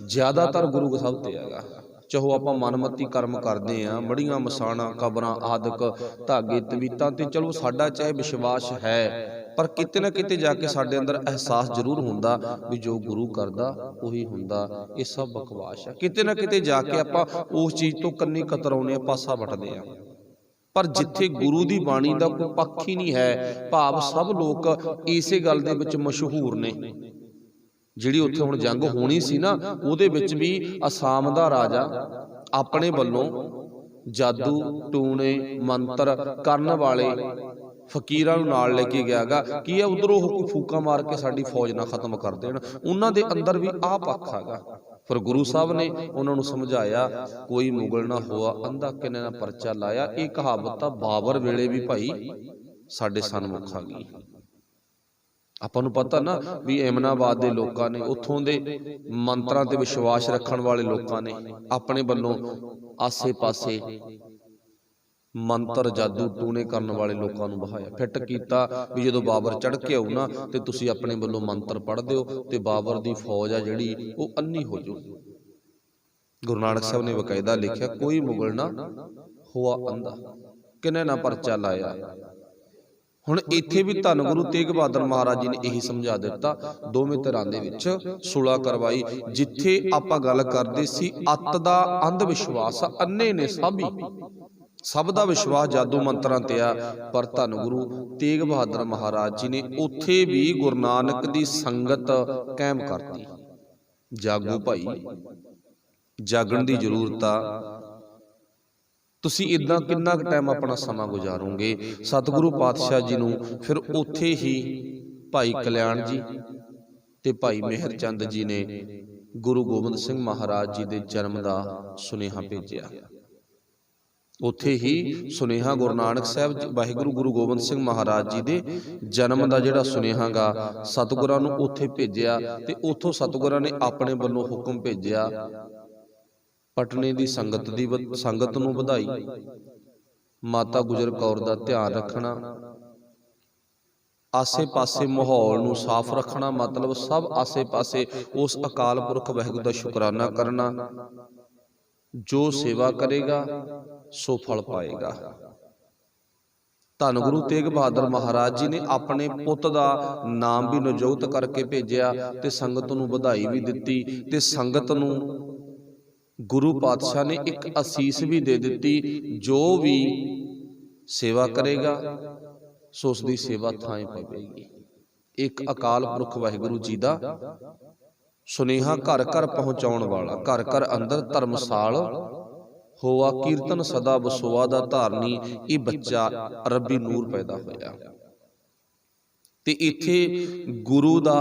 ਜ਼ਿਆਦਾਤਰ ਗੁਰੂ ਸਾਹਿਬ ਤੇ ਹੈਗਾ, ਚਾਹੋ ਆਪਾਂ ਮਨਮਤੀ ਕਰਮ ਕਰਦੇ ਆ, ਮੜੀਆਂ ਮਸਾਣਾ ਕਬਰਾਂ ਆਦਿਕ ਧਾਗੇ ਤਵੀਤਾਂ ਤੇ ਚਲੋ ਸਾਡਾ ਚਾਹੇ ਵਿਸ਼ਵਾਸ ਹੈ, ਪਰ ਕਿਤੇ ਨਾ ਕਿਤੇ ਜਾ ਕੇ ਸਾਡੇ ਅੰਦਰ ਅਹਿਸਾਸ ਜ਼ਰੂਰ ਹੁੰਦਾ ਵੀ ਜੋ ਗੁਰੂ ਕਰਦਾ ਉਹੀ ਹੁੰਦਾ। ਇਹ ਸਭ ਬਕਵਾਸ ਹੈ। ਕਿਤੇ ਨਾ ਕਿਤੇ ਜਾ ਕੇ ਆਪਾਂ ਉਸ ਚੀਜ਼ ਤੋਂ ਕੰਨੀ ਕਤਰਾਉਂਦੇ ਆ, ਪਾਸਾ ਵੱਟਦੇ ਆ। ਪਰ ਜਿੱਥੇ ਗੁਰੂ ਦੀ ਬਾਣੀ ਦਾ ਕੋਈ ਪੱਖ ਹੀ ਨਹੀਂ ਹੈ, ਭਾਵ ਸਭ ਲੋਕ ਇਸੇ ਗੱਲ ਦੇ ਵਿੱਚ ਮਸ਼ਹੂਰ ਨੇ। ਜਿਹੜੀ ਉੱਥੇ ਹੁਣ ਜੰਗ ਹੋਣੀ ਸੀ ਨਾ, ਉਹਦੇ ਵਿੱਚ ਵੀ ਅਸਾਮ ਦਾ ਰਾਜਾ ਆਪਣੇ ਵੱਲੋਂ ਜਾਦੂ ਟੂਣੇ ਮੰਤਰ ਕਰਨ ਵਾਲੇ ਫਕੀਰਾਂ ਨੂੰ ਨਾਲ ਲੈ ਕੇ ਗਿਆਗਾ ਕਿ ਇਹ ਉਧਰੋਂ ਕੋਈ ਫੂਕਾ ਮਾਰ ਕੇ ਸਾਡੀ ਫੌਜ ਨਾ ਖਤਮ ਕਰ ਦੇਣ। ਉਹਨਾਂ ਦੇ ਅੰਦਰ ਵੀ ਆਹ ਪੱਖ ਹੈਗਾ। ਫਿਰ ਗੁਰੂ ਸਾਹਿਬ ਨੇ ਉਹਨਾਂ ਨੂੰ ਸਮਝਾਇਆ, ਕੋਈ ਮੁਗਲ ਨਾ ਹੋਆ ਅੰਧਾ ਕਿਨੇ ਨਾ ਪਰਚਾ ਲਾਇਆ। ਇਹ ਕਹਾਵਤ ਤਾਂ ਬਾਬਰ ਵੇਲੇ ਵੀ ਭਾਈ ਸਾਡੇ ਸਨਮੁਖ ਆ ਗਈ। ਆਪਾਂ ਨੂੰ ਪਤਾ ਨਾ ਵੀ ਐਮਨਾਬਾਦ ਦੇ ਲੋਕਾਂ ਨੇ, ਉੱਥੋਂ ਦੇ ਮੰਤਰਾਂ ਤੇ ਵਿਸ਼ਵਾਸ ਰੱਖਣ ਵਾਲੇ ਲੋਕਾਂ ਨੇ ਆਪਣੇ ਵੱਲੋਂ ਆਸੇ-ਪਾਸੇ ਮੰਤਰ ਜਾਦੂ ਟੂਣੇ ਕਰਨ ਵਾਲੇ ਲੋਕਾਂ ਨੂੰ ਬਹਾਇਆ, ਫਿੱਟ ਕੀਤਾ ਵੀ ਜਦੋਂ ਬਾਬਰ ਚੜ੍ਹ ਕੇ ਆਊ ਨਾ ਤੇ ਤੁਸੀਂ ਆਪਣੇ ਵੱਲੋਂ ਮੰਤਰ ਪੜ੍ਹ ਦਿਓ ਤੇ ਬਾਬਰ ਦੀ ਫੌਜ ਆ ਜਿਹੜੀ ਉਹ ਅੰਨੀ ਹੋ ਜਾਊ। ਗੁਰੂ ਨਾਨਕ ਸਾਹਿਬ ਨੇ ਬਕਾਇਦਾ ਲਿਖਿਆ, ਕੋਈ ਮੁਗਲ ਨਾ ਹੋਆ ਅੰਧਾ, ਕਿਨੇ ਨਾ ਪਰਚਾ ਲਾਇਆ। ਹੁਣ ਇੱਥੇ ਵੀ ਧੰਨ ਗੁਰੂ ਤੇਗ ਬਹਾਦਰ ਮਹਾਰਾਜ ਜੀ ਨੇ ਇਹੀ ਸਮਝਾ ਦਿੱਤਾ, ਦੋਵੇਂ ਧਿਰਾਂ ਦੇ ਵਿੱਚ ਸੁਲਾ ਕਰਵਾਈ। ਜਿੱਥੇ ਆਪਾਂ ਗੱਲ ਕਰਦੇ ਸੀ ਅੱਤ ਦਾ ਅੰਧ ਵਿਸ਼ਵਾਸ, ਅੰਨੇ ਨੇ ਸਭ ਦਾ ਵਿਸ਼ਵਾਸ ਜਾਦੂ ਮੰਤਰਾਂ ਤੇ ਆ, ਪਰ ਧੰਨ ਗੁਰੂ ਤੇਗ ਬਹਾਦਰ ਮਹਾਰਾਜ ਜੀ ਨੇ ਉੱਥੇ ਵੀ ਗੁਰੂ ਨਾਨਕ ਦੀ ਸੰਗਤ ਕਾਇਮ ਕਰਤੀ। ਜਾਗੋ ਭਾਈ, ਜਾਗਣ ਦੀ ਜ਼ਰੂਰਤ ਆ। ਤੁਸੀਂ ਇਦਾਂ ਕਿੰਨਾ ਕੁ ਟਾਈਮ ਆਪਣਾ ਸਮਾਂ ਗੁਜ਼ਾਰੋਗੇ। ਸਤਿਗੁਰੂ ਪਾਤਸ਼ਾਹ ਜੀ ਨੂੰ ਫਿਰ ਉੱਥੇ ਹੀ ਭਾਈ ਕਲਿਆਣ ਜੀ ਤੇ ਭਾਈ ਮਿਹਰ ਚੰਦ ਜੀ ਨੇ ਗੁਰੂ ਗੋਬਿੰਦ ਸਿੰਘ ਮਹਾਰਾਜ ਜੀ ਦੇ ਜਨਮ ਦਾ ਸੁਨੇਹਾ ਭੇਜਿਆ। ਉੱਥੇ ਹੀ ਸੁਨੇਹਾ ਗੁਰੂ ਨਾਨਕ ਸਾਹਿਬ ਵਾਹਿਗੁਰੂ ਗੁਰੂ ਗੋਬਿੰਦ ਸਿੰਘ ਮਹਾਰਾਜ ਜੀ ਦੇ ਜਨਮ ਦਾ ਜਿਹੜਾ ਸੁਨੇਹਾ ਗਾ ਸਤਿਗੁਰਾਂ ਨੂੰ ਉੱਥੇ ਭੇਜਿਆ ਤੇ ਉੱਥੋਂ ਸਤਿਗੁਰਾਂ ਨੇ ਆਪਣੇ ਵੱਲੋਂ ਹੁਕਮ ਭੇਜਿਆ, ਪਟਨੇ ਦੀ ਸੰਗਤ ਨੂੰ ਵਧਾਈ, ਮਾਤਾ ਗੁਜਰ ਕੌਰ ਦਾ ਧਿਆਨ ਰੱਖਣਾ, ਆਸੇ-ਪਾਸੇ ਮਾਹੌਲ ਨੂੰ ਸਾਫ਼ ਰੱਖਣਾ, ਮਤਲਬ ਸਭ ਆਸੇ-ਪਾਸੇ ਉਸ ਅਕਾਲ ਪੁਰਖ ਵਾਹਿਗੁਰੂ ਦਾ ਸ਼ੁਕਰਾਨਾ ਕਰਨਾ। ਜੋ ਸੇਵਾ ਕਰੇਗਾ ਸੋ ਫਲ ਪਾਏਗਾ। ਧੰਨ ਗੁਰੂ ਤੇਗ ਬਹਾਦਰ ਮਹਾਰਾਜ ਜੀ ਨੇ ਆਪਣੇ ਪੁੱਤ ਦਾ ਨਾਮ ਵੀ ਨਿਯੁਕਤ ਕਰਕੇ ਭੇਜਿਆ ਤੇ ਸੰਗਤ ਨੂੰ ਵਧਾਈ ਵੀ ਦਿੱਤੀ ਤੇ ਸੰਗਤ ਨੂੰ ਗੁਰੂ ਪਾਤਸ਼ਾਹ ਨੇ ਇੱਕ ਅਸੀਸ ਵੀ ਦੇ ਦਿੱਤੀ, ਜੋ ਵੀ ਸੇਵਾ ਕਰੇਗਾ ਸੋ ਉਸ ਦੀ ਸੇਵਾ ਥਾਂ ਪਵੇਗੀ। ਇੱਕ ਅਕਾਲ ਪੁਰਖ ਵਾਹਿਗੁਰੂ ਜੀ ਦਾ ਸੁਨੇਹਾ ਘਰ ਘਰ ਪਹੁੰਚਾਉਣ ਵਾਲਾ, ਘਰ ਘਰ ਅੰਦਰ ਧਰਮਸਾਲ ਹੋਆ ਕੀਰਤਨ ਸਦਾ ਵਸੋਆ ਦਾ ਧਾਰਨੀ, ਇਹ ਬੱਚਾ ਰੱਬੀ ਨੂਰ ਪੈਦਾ ਹੋਇਆ ਤੇ ਇੱਥੇ ਗੁਰੂ ਦਾ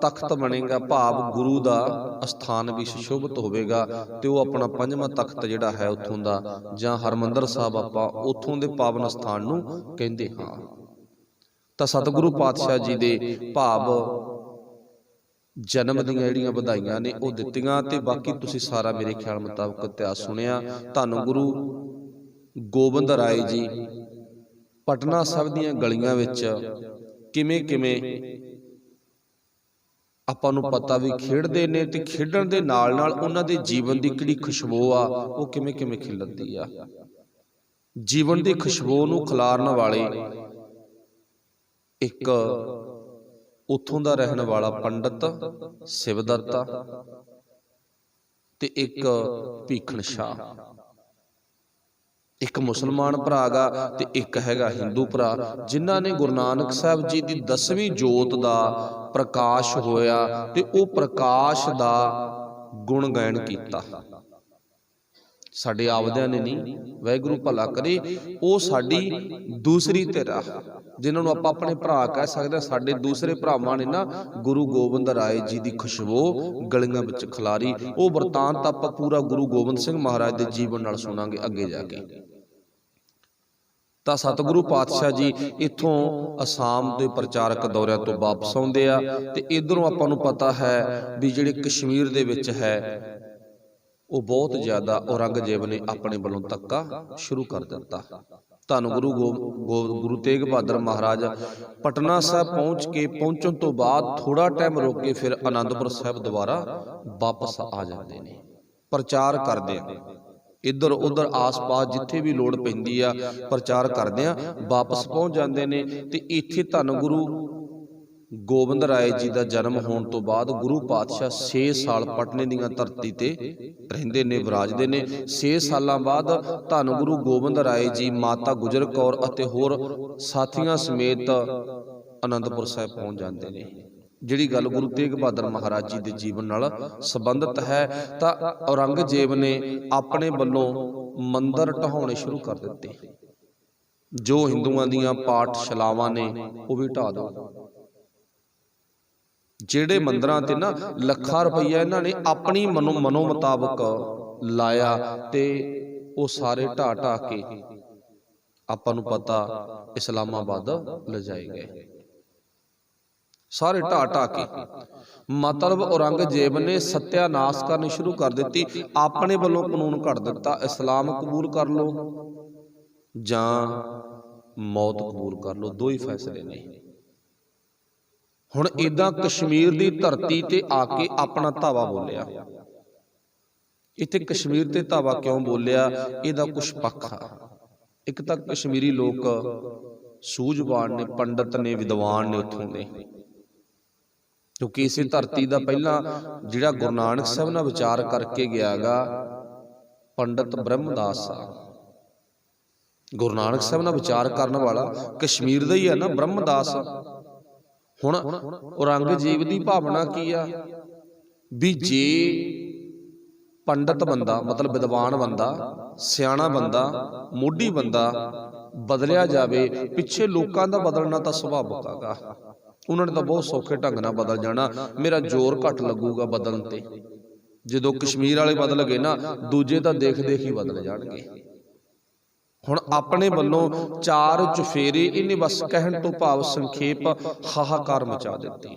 ਤਖਤ ਬਣੇਗਾ, ਭਾਵ ਗੁਰੂ ਦਾ ਅਸਥਾਨ ਵੀ ਸੁਸ਼ੋਭਿਤ ਹੋਵੇਗਾ ਤੇ ਉਹ ਆਪਣਾ 5ਵਾਂ ਤਖਤ ਜਿਹੜਾ ਹੈ ਉੱਥੋਂ ਦਾ, ਜਾਂ ਹਰਮੰਦਰ ਸਾਹਿਬ ਆਪਾਂ ਉੱਥੋਂ ਦੇ ਪਾਵਨ ਸਥਾਨ ਨੂੰ ਕਹਿੰਦੇ ਹਾਂ। ਤਾਂ ਸਤਿਗੁਰੂ ਪਾਤਸ਼ਾਹ ਜੀ ਦੇ ਭਾਵ ਜਨਮ ਦੀਆਂ ਜਿਹੜੀਆਂ ਵਧਾਈਆਂ ਨੇ ਉਹ ਦਿੱਤੀਆਂ ਤੇ ਬਾਕੀ ਤੁਸੀਂ ਸਾਰਾ ਮੇਰੇ ਖਿਆਲ ਮੁਤਾਬਕ ਇਤਿਹਾਸ ਸੁਣਿਆ। ਧੰਨ ਗੁਰੂ ਗੋਬਿੰਦ ਰਾਏ ਜੀ ਪਟਨਾ ਸਾਹਿਬ ਦੀਆਂ ਗਲੀਆਂ ਵਿੱਚ ਕਿਵੇਂ ਕਿਵੇਂ ਆਪਾਂ ਨੂੰ ਪਤਾ ਵੀ ਖੇਡਦੇ ਨੇ ਤੇ ਖੇਡਣ ਦੇ ਨਾਲ ਨਾਲ ਉਹਨਾਂ ਦੇ ਜੀਵਨ ਦੀ ਕਿਹੜੀ ਖੁਸ਼ਬੂ ਆ ਉਹ ਕਿਵੇਂ ਕਿਵੇਂ ਖਿਲਰਦੀ ਆ। ਜੀਵਨ ਦੀ ਖੁਸ਼ਬੂ ਨੂੰ ਖਿਲਾਰਨ ਵਾਲੇ ਇੱਕ ਉੱਥੋਂ ਦਾ ਰਹਿਣ ਵਾਲਾ ਪੰਡਤ ਸਿਵਦੱਤਾ ਤੇ ਇੱਕ ਭੀਖਣ ਸ਼ਾਹ, ਇੱਕ ਮੁਸਲਮਾਨ ਭਰਾ ਗਾ ਤੇ ਇੱਕ ਹੈਗਾ ਹਿੰਦੂ ਭਰਾ, ਜਿਨ੍ਹਾਂ ਨੇ ਗੁਰੂ ਨਾਨਕ ਸਾਹਿਬ ਜੀ ਦੀ 10ਵੀਂ ਜੋਤ ਦਾ ਪ੍ਰਕਾਸ਼ ਹੋਇਆ ਤੇ ਉਹ ਪ੍ਰਕਾਸ਼ ਦਾ ਗੁਣ ਗਾਇਨ ਕੀਤਾ। ਸਾਡੇ ਆਪਦਿਆਂ ਨੇ ਨਹੀਂ, ਵਾਹਿਗੁਰੂ ਭਲਾ ਕਰੇ, ਉਹ ਸਾਡੀ ਦੂਸਰੀ ਧਿਰ ਆ ਜਿਨ੍ਹਾਂ ਨੂੰ ਆਪਾਂ ਆਪਣੇ ਭਰਾ ਕਹਿ ਸਕਦੇ। ਸਾਡੇ ਦੂਸਰੇ ਭਰਾਵਾਂ ਨੇ ਨਾ ਗੁਰੂ ਗੋਬਿੰਦ ਰਾਏ ਜੀ ਦੀ ਖੁਸ਼ਬੂ ਗਲੀਆਂ ਵਿੱਚ ਖਿਲਾਰੀ। ਉਹ ਵਰਤਾਂਤ ਆਪਾਂ ਪੂਰਾ ਗੁਰੂ ਗੋਬਿੰਦ ਸਿੰਘ ਮਹਾਰਾਜ ਦੇ ਜੀਵਨ ਨਾਲ ਸੁਣਾਂਗੇ ਅੱਗੇ ਜਾ ਕੇ। ਤਾਂ ਸਤਿਗੁਰੂ ਪਾਤਸ਼ਾਹ ਜੀ ਇੱਥੋਂ ਅਸਾਮ ਦੇ ਪ੍ਰਚਾਰਕ ਦੌਰਿਆਂ ਤੋਂ ਵਾਪਸ ਆਉਂਦੇ ਆ ਤੇ ਇਧਰੋਂ ਆਪਾਂ ਨੂੰ ਪਤਾ ਹੈ ਵੀ ਜਿਹੜੇ ਕਸ਼ਮੀਰ ਦੇ ਵਿੱਚ ਹੈ ਉਹ ਬਹੁਤ ਜ਼ਿਆਦਾ ਔਰੰਗਜ਼ੇਬ ਨੇ ਆਪਣੇ ਵੱਲੋਂ ਧੱਕਾ ਸ਼ੁਰੂ ਕਰ ਦਿੱਤਾ। ਧੰਨ ਗੁਰੂ ਤੇਗ ਬਹਾਦਰ ਮਹਾਰਾਜ ਪਟਨਾ ਸਾਹਿਬ ਪਹੁੰਚਣ ਤੋਂ ਬਾਅਦ ਥੋੜਾ ਟਾਈਮ ਰੁਕ ਕੇ ਫਿਰ ਆਨੰਦਪੁਰ ਸਾਹਿਬ ਦੁਬਾਰਾ ਵਾਪਸ ਆ ਜਾਂਦੇ ਨੇ, ਪ੍ਰਚਾਰ ਕਰਦੇ ਆ ਇੱਧਰ ਉੱਧਰ ਆਸ-ਪਾਸ ਜਿੱਥੇ ਵੀ ਲੋੜ ਪੈਂਦੀ ਆ ਪ੍ਰਚਾਰ ਕਰਦੇ ਆ, ਵਾਪਸ ਪਹੁੰਚ ਜਾਂਦੇ ਨੇ। ਤੇ ਇੱਥੇ ਧੰਨ ਗੁਰੂ ਗੋਬਿੰਦ ਰਾਏ ਜੀ ਦਾ ਜਨਮ ਹੋਣ ਤੋਂ ਬਾਅਦ ਗੁਰੂ ਪਾਤਸ਼ਾਹ 6 ਸਾਲ ਪਟਨੇ ਦੀਆਂ ਧਰਤੀ ਤੇ ਰਹਿੰਦੇ ਨੇ, ਵਿਰਾਜਦੇ ਨੇ। 6 ਸਾਲਾਂ ਬਾਅਦ ਧੰਨ ਗੁਰੂ ਗੋਬਿੰਦ ਰਾਏ ਜੀ ਮਾਤਾ ਗੁਜਰ ਕੌਰ ਅਤੇ ਹੋਰ ਸਾਥੀਆਂ ਸਮੇਤ ਆਨੰਦਪੁਰ ਸਾਹਿਬ ਪਹੁੰਚ ਜਾਂਦੇ ਨੇ। ਜਿਹੜੀ ਗੱਲ ਗੁਰੂ ਤੇਗ ਬਹਾਦਰ ਮਹਾਰਾਜ ਜੀ ਦੇ ਜੀਵਨ ਨਾਲ ਸੰਬੰਧਿਤ ਹੈ, ਤਾਂ ਔਰੰਗਜ਼ੇਬ ਨੇ ਆਪਣੇ ਵੱਲੋਂ ਮੰਦਰ ਢਾਉਣੇ ਸ਼ੁਰੂ ਕਰ ਦਿੱਤੇ। ਜੋ ਹਿੰਦੂਆਂ ਦੀਆਂ ਪਾਠਸ਼ਾਲਾਵਾਂ ਨੇ ਉਹ ਵੀ ਢਾਹ ਦਿਓ। ਜਿਹੜੇ ਮੰਦਰਾਂ ਤੇ ਨਾ ਲੱਖਾਂ ਰੁਪਈਆ ਇਹਨਾਂ ਨੇ ਆਪਣੀ ਮਨੋ ਮੁਤਾਬਕ ਲਾਇਆ ਤੇ ਉਹ ਸਾਰੇ ਢਾਹ ਕੇ ਆਪਾਂ ਨੂੰ ਪਤਾ ਇਸਲਾਮਾਬਾਦ ਲਿਜਾਏ ਗਏ। सारे ढा ढा के। मतलब औरंगजेब ने सत्यानाश करनी शुरू कर दी, अपने वालों कानून घड़ दिता, इस्लाम कबूल कर लो जां मौत कबूल कर लो, दो ही फैसले ने। हुण इदां कश्मीर की धरती ते आके अपना धावा बोलिया। इत्थे कश्मीर ते धावा क्यों बोलिया, इहदा कुछ पक्ष आ। एक तां कश्मीरी लोग सूझवान ने, पंडित ने, विद्वान ने उत्थों दे, क्योंकि इसे धरती का पहला जिहड़ा गुरु नानक साहब नाल विचार करके गया गा पंडित ब्रह्मदास आ। गुरु नानक साहब नाल विचार करने वाला कश्मीर दा ही है ना ब्रह्मदास। हुण औरंगजेब की भावना की आ भी जे पंडित बंदा, मतलब विद्वान बंदा, सियाणा बंदा, मोढी बंदा बदलिया जावे, पिछे लोगों का बदलना तो सुभाविक हैगा। उन्होंने तो बहुत सौखे ढंग नाल बदल जाना, मेरा जोर घट लगूगा बदलण ते। जदों कश्मीर वाले बदल गए ना, दूजे तो देख देख ही बदल जाणगे। हुण अपने वल्लों चार चुफेरे इन्हें बस कहण तो भाव संखेप हाहाकार मचा दित्ती।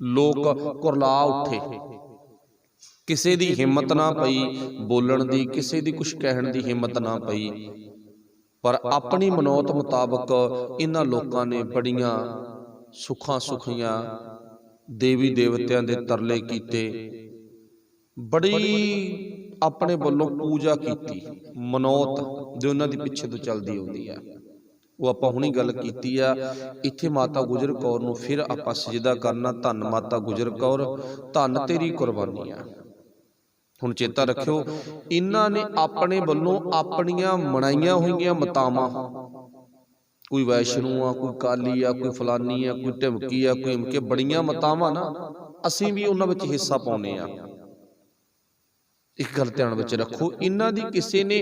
लोग कुरला उठे, किसी दी हिम्मत ना पई बोलण दी, किसी दी कुछ कहण दी हिम्मत ना पई। पर अपनी मनौत मुताबक इन्हां लोकां ने बड़ियां सुखां सुखियां देवी देवतियां दे तरले कीते, बड़ी अपने वल्लों पूजा कीती। मनौत जो उन्हां दी पिछे तो चलदी आउंदी आ, वो आपां हुणी गल कीती आ। इत्थे माता गुजर कौर नूं फिर आपां सजदा करना, धन माता गुजर कौर, धन तेरी कुर्बानी आ। हुण चेता रखियो, इन्हां ने अपने वल्लों अपनियां मनाइयां होईयां मतावां, कोई वैष्णो आ, कोई काली आ, कोई फलानी आ, कोई ढिमकी आ, कोई इमके, बड़ियां मतावां ना, असीं भी उन्हां विच हिस्सा पाउने आ। एक गल ध्यान विच रखो, इन्हां दी किसी ने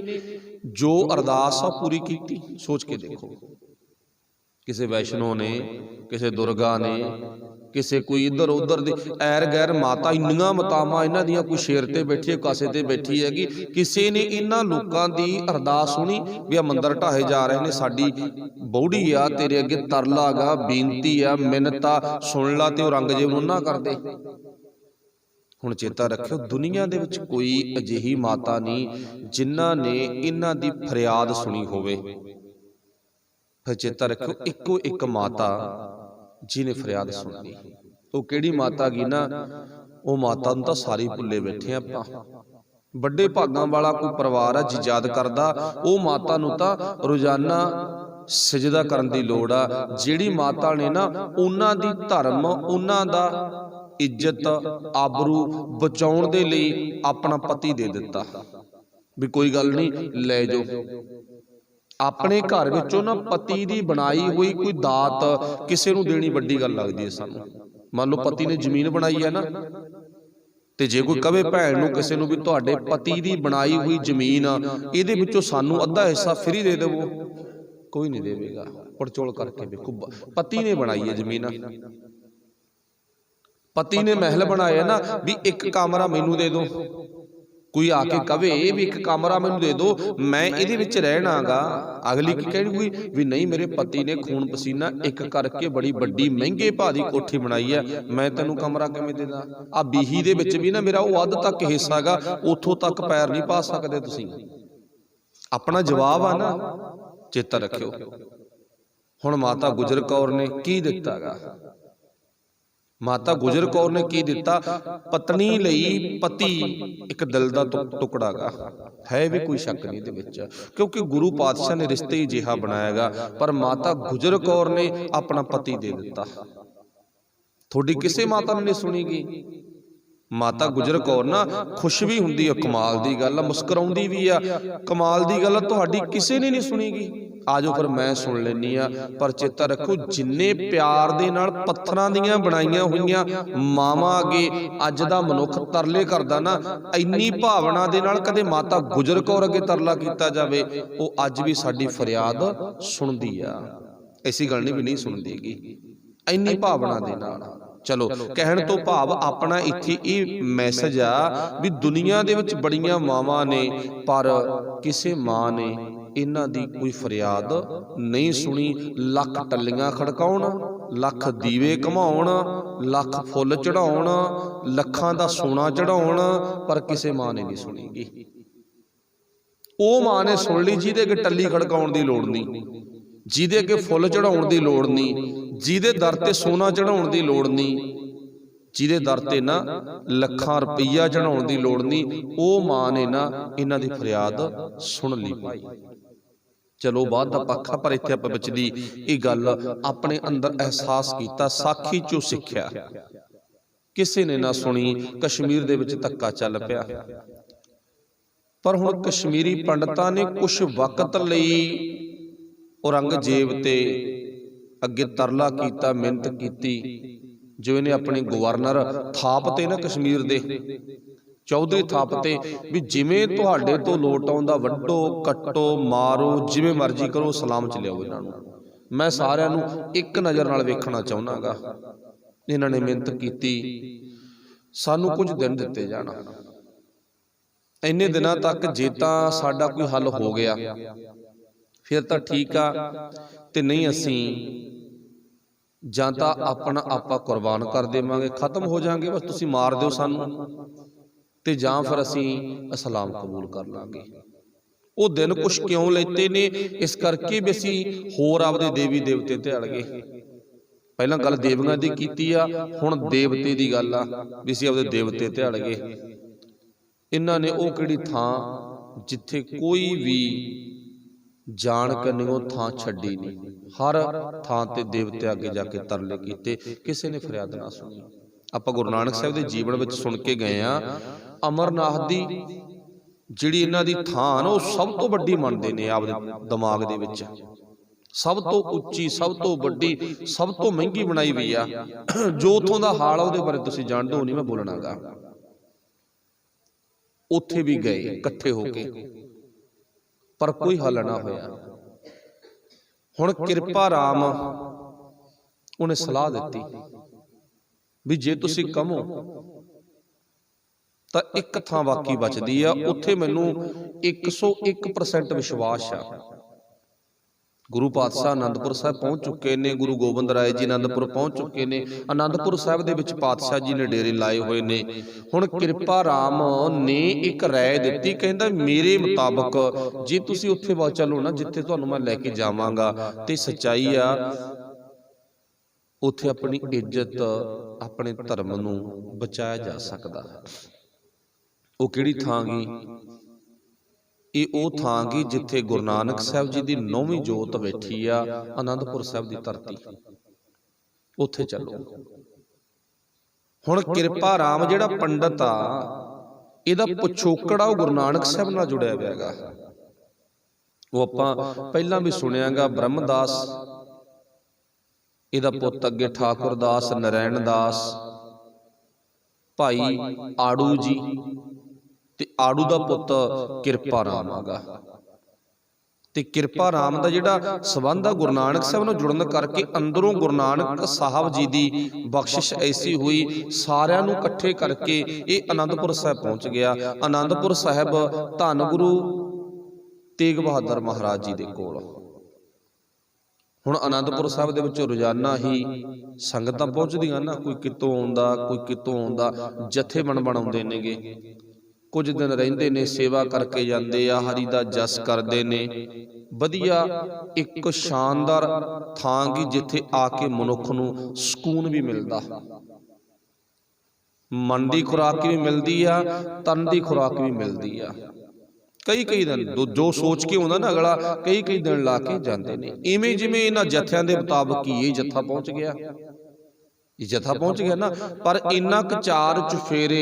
जो अरदास आ पूरी कीती, सोच के देखो। किसी वैष्णो ने, किसी दुर्गा ने, किसी कोई इधर उधर दी ऐर गैर माता, इन्नियां मतावां इन्हां दियां, कोई शेर ते बैठी है, कासे ते बैठी हैगी। किसी ने इन्हां लोकां दी अरदास सुनी भी आ मंदिर ढाहे जा रहे ने, साडी बौड़ी आ, तेरे अगे तरला गा, बेनती आ, मिन्नत आ, सुन ला, ते औरंगजेब नूं ना कर दे। हुण चेता रखियो, दुनिया दे विच कोई अजिही माता नहीं जिन्हां ने इन्हां दी फरियाद सुनी होवे। फिर चेता रखियो, इक्को एक माता जिन्हें फरियाद सुन ली, वो किहड़ी माता गी ना, वो माता नूं तां सारी भुल्ले बैठे आपां। बड़े भागां वाला कोई परिवार आ जी याद करदा, वो माता नूं तां रोजाना सजदा करन दी लोड़ आ। जिहड़ी माता ने ना उन्हां दी धर्म, उन्हां दा इज्जत आबरू बचाउण दे लई अपना पति दे दिता भी कोई गल नहीं लै जाओ। अपने घर विचों ना पति दी बनाई हुई कोई दात किसी नूं देनी वड्डी गल लगदी है सानूं। मान लो पति ने जमीन बनाई है ना, ते जे कोई कहे भैन नूं किसी नूं भी तुहाडे पति दी बनाई हुई जमीन इहदे विचों सानूं अद्धा हिस्सा फ्री दे देवो, कोई नहीं देवेगा। पड़चोल करके देखो, पति ने बनाई है जमीन, पति ने महल बनाया ना भी एक कमरा मैनू दे दो। कोई आके कवे भी एक कमरा मैनू दे दो, मैं इहदे विच रहना गा, अगली की कहूगी भी नहीं, मेरे पति ने खून पसीना एक करके बड़ी बड़ी महंगे भाव दी कोठी बनाई है, मैं तैनू कमरा किवें दे दा। आ बीही दे विच भी ना मेरा वो अध तक हिस्सा गा, उथों तक पैर नहीं पा सकदे तुसीं। अपना जवाब आ ना, चेता रखियो। हुण माता गुजर कौर ने की दिता गा, माता गुजर कौर ने की दिता, पत्नी लई पति एक दिल दा टुकड़ा गा, है भी कोई शक नहीं दे विच, क्योंकि गुरु पातशाह ने रिश्ते ही जिहा बनाया गा। पर माता गुजर कौर ने अपना पति दे दिता। थोड़ी किसी माता ने नहीं सुनीगी। माता गुजर कौर ना खुश भी हुंदी है, कमाल दी गल, मुस्कुराउंदी भी आ, कमाल दी गल, तुहाडी किसी ने नहीं सुनीगी। आजो फिर मैं सुन लैनी आ। पर चेता रखो, जिन्ने प्यार दे नाल पत्थरां दियां बनाईयां होईयां मावां अगे अज दा मनुख तरले करदा ना, इन्नी भावना दे नाल कदे माता गुजर कौर अगे तरला कीता जावे, वो अज भी साडी फरियाद सुणदी आ। ऐसी गल नहीं भी नहीं सुणदीगी, इन्नी भावना दे नाल। चलो कहण तो भाव अपना इत्थे ये मैसेज आ भी दुनिया दे विच बड़ियां मावां ने पर किसी मां ने इन्हां दी कोई फरियाद नहीं सुनी। लख टल्लियां खड़काउण, लख दीवे घुमाउण, लख फुੱਲ चढ़ाउण, लखां दा सोना चढ़ाउण, पर किसी मां ने नहीं सुनीगी। ਉਹ ਮਾਂ ਨੇ ਸੁਣ ਲਈ ਜਿਹਦੇ ਅੱਗੇ ਟੱਲੀ ਖੜਕਾਉਣ ਦੀ ਲੋੜ ਨਹੀਂ, ਜਿਹਦੇ ਅੱਗੇ ਫੁੱਲ ਚੜਾਉਣ ਦੀ ਲੋੜ ਨਹੀਂ, ਜਿਹਦੇ ਦਰ ਤੇ ਸੋਨਾ ਚੜਾਉਣ ਦੀ ਲੋੜ ਨਹੀਂ, ਜਿਹਦੇ ਦਰ ਤੇ ਨਾ ਲੱਖਾਂ ਰੁਪਈਆ ਚੜਾਉਣ ਦੀ ਲੋੜ ਨਹੀਂ। ਉਹ ਮਾਂ ਨੇ ਨਾ ਇਹਨਾਂ ਦੀ ਫਰਿਆਦ ਸੁਣ ਲਈ ਭਾਈ। ਚਲੋ ਬਾਅਦ ਦਾ ਪੱਖ ਆ, ਪਰ ਇੱਥੇ ਆਪਾਂ ਵਿਚਲੀ ਇਹ ਗੱਲ ਆਪਣੇ ਅੰਦਰ ਅਹਿਸਾਸ ਕੀਤਾ, ਸਾਖੀ ਚੋਂ ਸਿੱਖਿਆ। ਕਿਸੇ ਨੇ ਨਾ ਸੁਣੀ, ਕਸ਼ਮੀਰ ਦੇ ਵਿੱਚ ਧੱਕਾ ਚੱਲ ਪਿਆ। पर हुण कश्मीरी पंडितां ने कुछ वक्त लई औरंगजेब ते अगे तरला कीता, मिन्नत कीती। जो इन्हें अपने गवर्नर थाप ते ना कश्मीर दे चौधरी थाप ते भी जिवें तुहाडे तो लोट आउंदा वड्डो कट्टो मारो जिवें मर्जी करो, सलाम च लियाओ इन्हां नूं, मैं सारिआं नूं एक नज़र नाल वेखना चाहुंदा गा। इन्हां ने मिन्नत कीती, सानूं कुछ दिन दित्ते जाण, इन्ने दिनों तक जे तां साडा कोई हल हो गया फिर तां ठीक आ, ते नहीं असीं जां तां अपना आपा कुर्बान कर देवांगे, खत्म हो जाएंगे, बस तुसीं मार दिओ सानूं, ते जां फिर असीं इस्लाम कबूल कर लांगे। वो दिन कुछ क्यों लेते ने? इस करके भी असीं होर आपदे देवी देवते ध्याड़ गए। पहलां गल देवियां दी कीती आ, हुण देवते दी गल आ भी असीं आपदे देवते ध्याड़ गए। इन्हां ने वो किहड़ी थां जिथे कोई भी जान के नहीं, थां छड्डी नहीं, हर थां ते देवते अगे जाके तरले कीते, किसी ने फरियाद ना सुनी। आपां गुरु नानक साहिब दे जीवन विच सुन के गए आ, अमरनाथ दी जिहड़ी इन्हां दी थां ना वो सब तो वड्डी मनदे ने आपदे दिमाग दे विच, सब तो उच्ची, सब तो वड्डी, सब तो महंगी बनाई हुई आ। जो उत्थों दा हाल आ उहदे बारे तुसीं जाणदे हो, नहीं मैं बोलणागा। उत्थे भी गए इकट्ठे होके, पर कोई हल ना होया। हुण किरपा राम उन्हें सलाह दिती भी जे तुसीं कहो तां एक थां वाकई बचदी आ, उत्थे मैनूं 101% विश्वास आ। गुरु पातशाह आनंदपुर साहब पहुँच चुके ने, गुरु गोबिंद राय जी आनंदपुर पहुँच चुके ने, आनंदपुर साहब दे विच पातशाह जी ने डेरे लाए हुए ने। हुण किरपा राम ने एक राय दिती, कहंदा मेरे मुताबक जे तुसीं उत्थे वा चलो ना जिथे तुहानूं मैं लैके जावांगा, ते सच्चाई आ उत्थे अपनी इज्जत अपने धर्म नूं बचाया जा सकदा। वो किहड़ी थां गी? ये वो थां गी जिथे गुरु नानक साहब जी की 9वीं जोत बैठी आ, आनंदपुर साहब की धरती, उत्थे चलो। हुण किरपा राम जिहड़ा पंडित आ, इहदा पिछोकड़ आ गुरु नानक साहब नाल जुड़िया होया गा। वो आपां पहलां भी सुनियागा, ब्रह्मदास इहदा पुੱਤ अगे ठाकुर दास, नारायण दास, भाई आड़ू जी, ते आड़ू दा पुੱਤ किरपा राम आगा। ते किरपा राम दा जिहड़ा संबंध आ गुरु नानक साहब नाल जुड़न करके अंदरों गुरु नानक साहब जी दी बख्शिश ऐसी हुई, सारिआं नूं इकट्ठे करके ये आनंदपुर साहब पहुंच गया। आनंदपुर साहब धन गुरु तेग बहादुर महाराज जी दे कोल। हुण आनंदपुर साहब दे विच रोजाना ही संगतां पहुंचदियां ना, कोई कितों आउंदा, कोई कितों आउंदा, जथे बण बनाउंदे नेगे। कुछ दिन रहिंदे ने, सेवा करके जाते आ, हरि दा जस करते ने, वधिया एक शानदार थां गी जिथे आके मनुख नूं सुकून भी मिलदा, मन की खुराक भी मिलती आ, तन की खुराक भी मिलती आ। कई दिन जो सोच के आउंदा ना अगला, कई दिन ला के जाते ने। इवें जिवें इन्हां जत्थियां दे मुताबक ही ये जत्था पहुंच गया, ये जत्था पहुंच गया ना, पर इन्ना क चार चुफेरे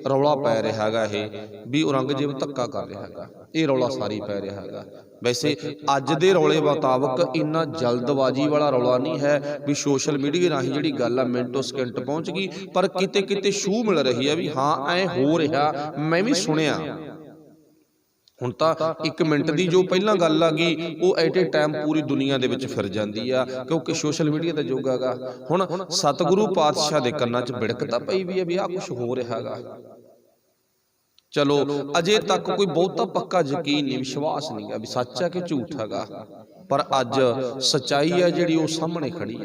रौला पै रहा है भी औरंगजेब धक्का कर रहा है, ये रौला सारी पै रहा है। वैसे अज दे रौले मुताबक इन्ना जल्दबाजी वाला रौला नहीं है भी सोशल मीडिया राही जिहड़ी गल आ मिनटो सकिंट पहुंच गई, पर किते किते छूह मिल रही है भी हाँ ऐ हो रहा, मैं भी सुनिया। ਹੁਣ ਤਾਂ 1 ਮਿੰਟ ਦੀ ਜੋ ਪਹਿਲਾਂ ਗੱਲ ਆ ਗਈ ਉਹ ਐਟ ਏ ਟਾਈਮ ਪੂਰੀ ਦੁਨੀਆ ਦੇ ਵਿੱਚ ਫਿਰ ਜਾਂਦੀ ਆ, ਕਿਉਂਕਿ ਸੋਸ਼ਲ ਮੀਡੀਆ ਦਾ ਯੁੱਗ ਹੈਗਾ। ਹੁਣ ਸਤਿਗੁਰੂ ਪਾਤਸ਼ਾਹ ਦੇ ਕੰਨਾਂ 'ਚ ਬਿੜਕ ਤਾਂ ਪਈ ਵੀ ਆ ਵੀ ਆਹ ਕੁਛ ਹੋ ਰਿਹਾ ਹੈਗਾ। ਚਲੋ ਅਜੇ ਤੱਕ ਕੋਈ ਬਹੁਤਾ ਪੱਕਾ ਯਕੀਨ ਨਹੀਂ, ਵਿਸ਼ਵਾਸ ਨਹੀਂ ਗਾ ਵੀ ਸੱਚ ਹੈ ਕਿ ਝੂਠ ਹੈਗਾ, ਪਰ ਅੱਜ ਸੱਚਾਈ ਹੈ ਜਿਹੜੀ ਉਹ ਸਾਹਮਣੇ ਖੜੀ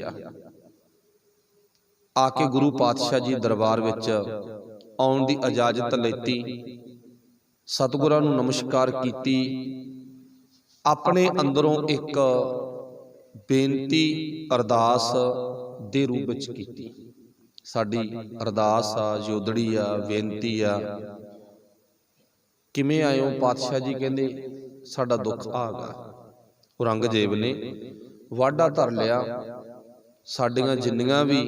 ਆ ਕੇ ਗੁਰੂ ਪਾਤਸ਼ਾਹ ਜੀ ਦਰਬਾਰ ਵਿੱਚ ਆਉਣ ਦੀ ਇਜਾਜ਼ਤ ਲੈਤੀ, ਸਤਿਗੁਰਾਂ ਨੂੰ ਨਮਸਕਾਰ ਕੀਤੀ, ਆਪਣੇ ਅੰਦਰੋਂ ਇੱਕ ਬੇਨਤੀ ਅਰਦਾਸ ਦੇ ਰੂਪ ਵਿੱਚ ਕੀਤੀ। ਸਾਡੀ ਅਰਦਾਸ ਆ, ਜੋਦੜੀ ਆ, ਬੇਨਤੀ ਆ, ਕਿਵੇਂ ਆਏ ਹੋ ਪਾਤਸ਼ਾਹ ਜੀ? ਕਹਿੰਦੇ ਸਾਡਾ ਦੁੱਖ ਆ ਗਾ। ਔਰੰਗਜ਼ੇਬ ਨੇ ਵਾਢਾ ਧਰ ਲਿਆ, ਸਾਡੀਆਂ ਜਿੰਨੀਆਂ ਵੀ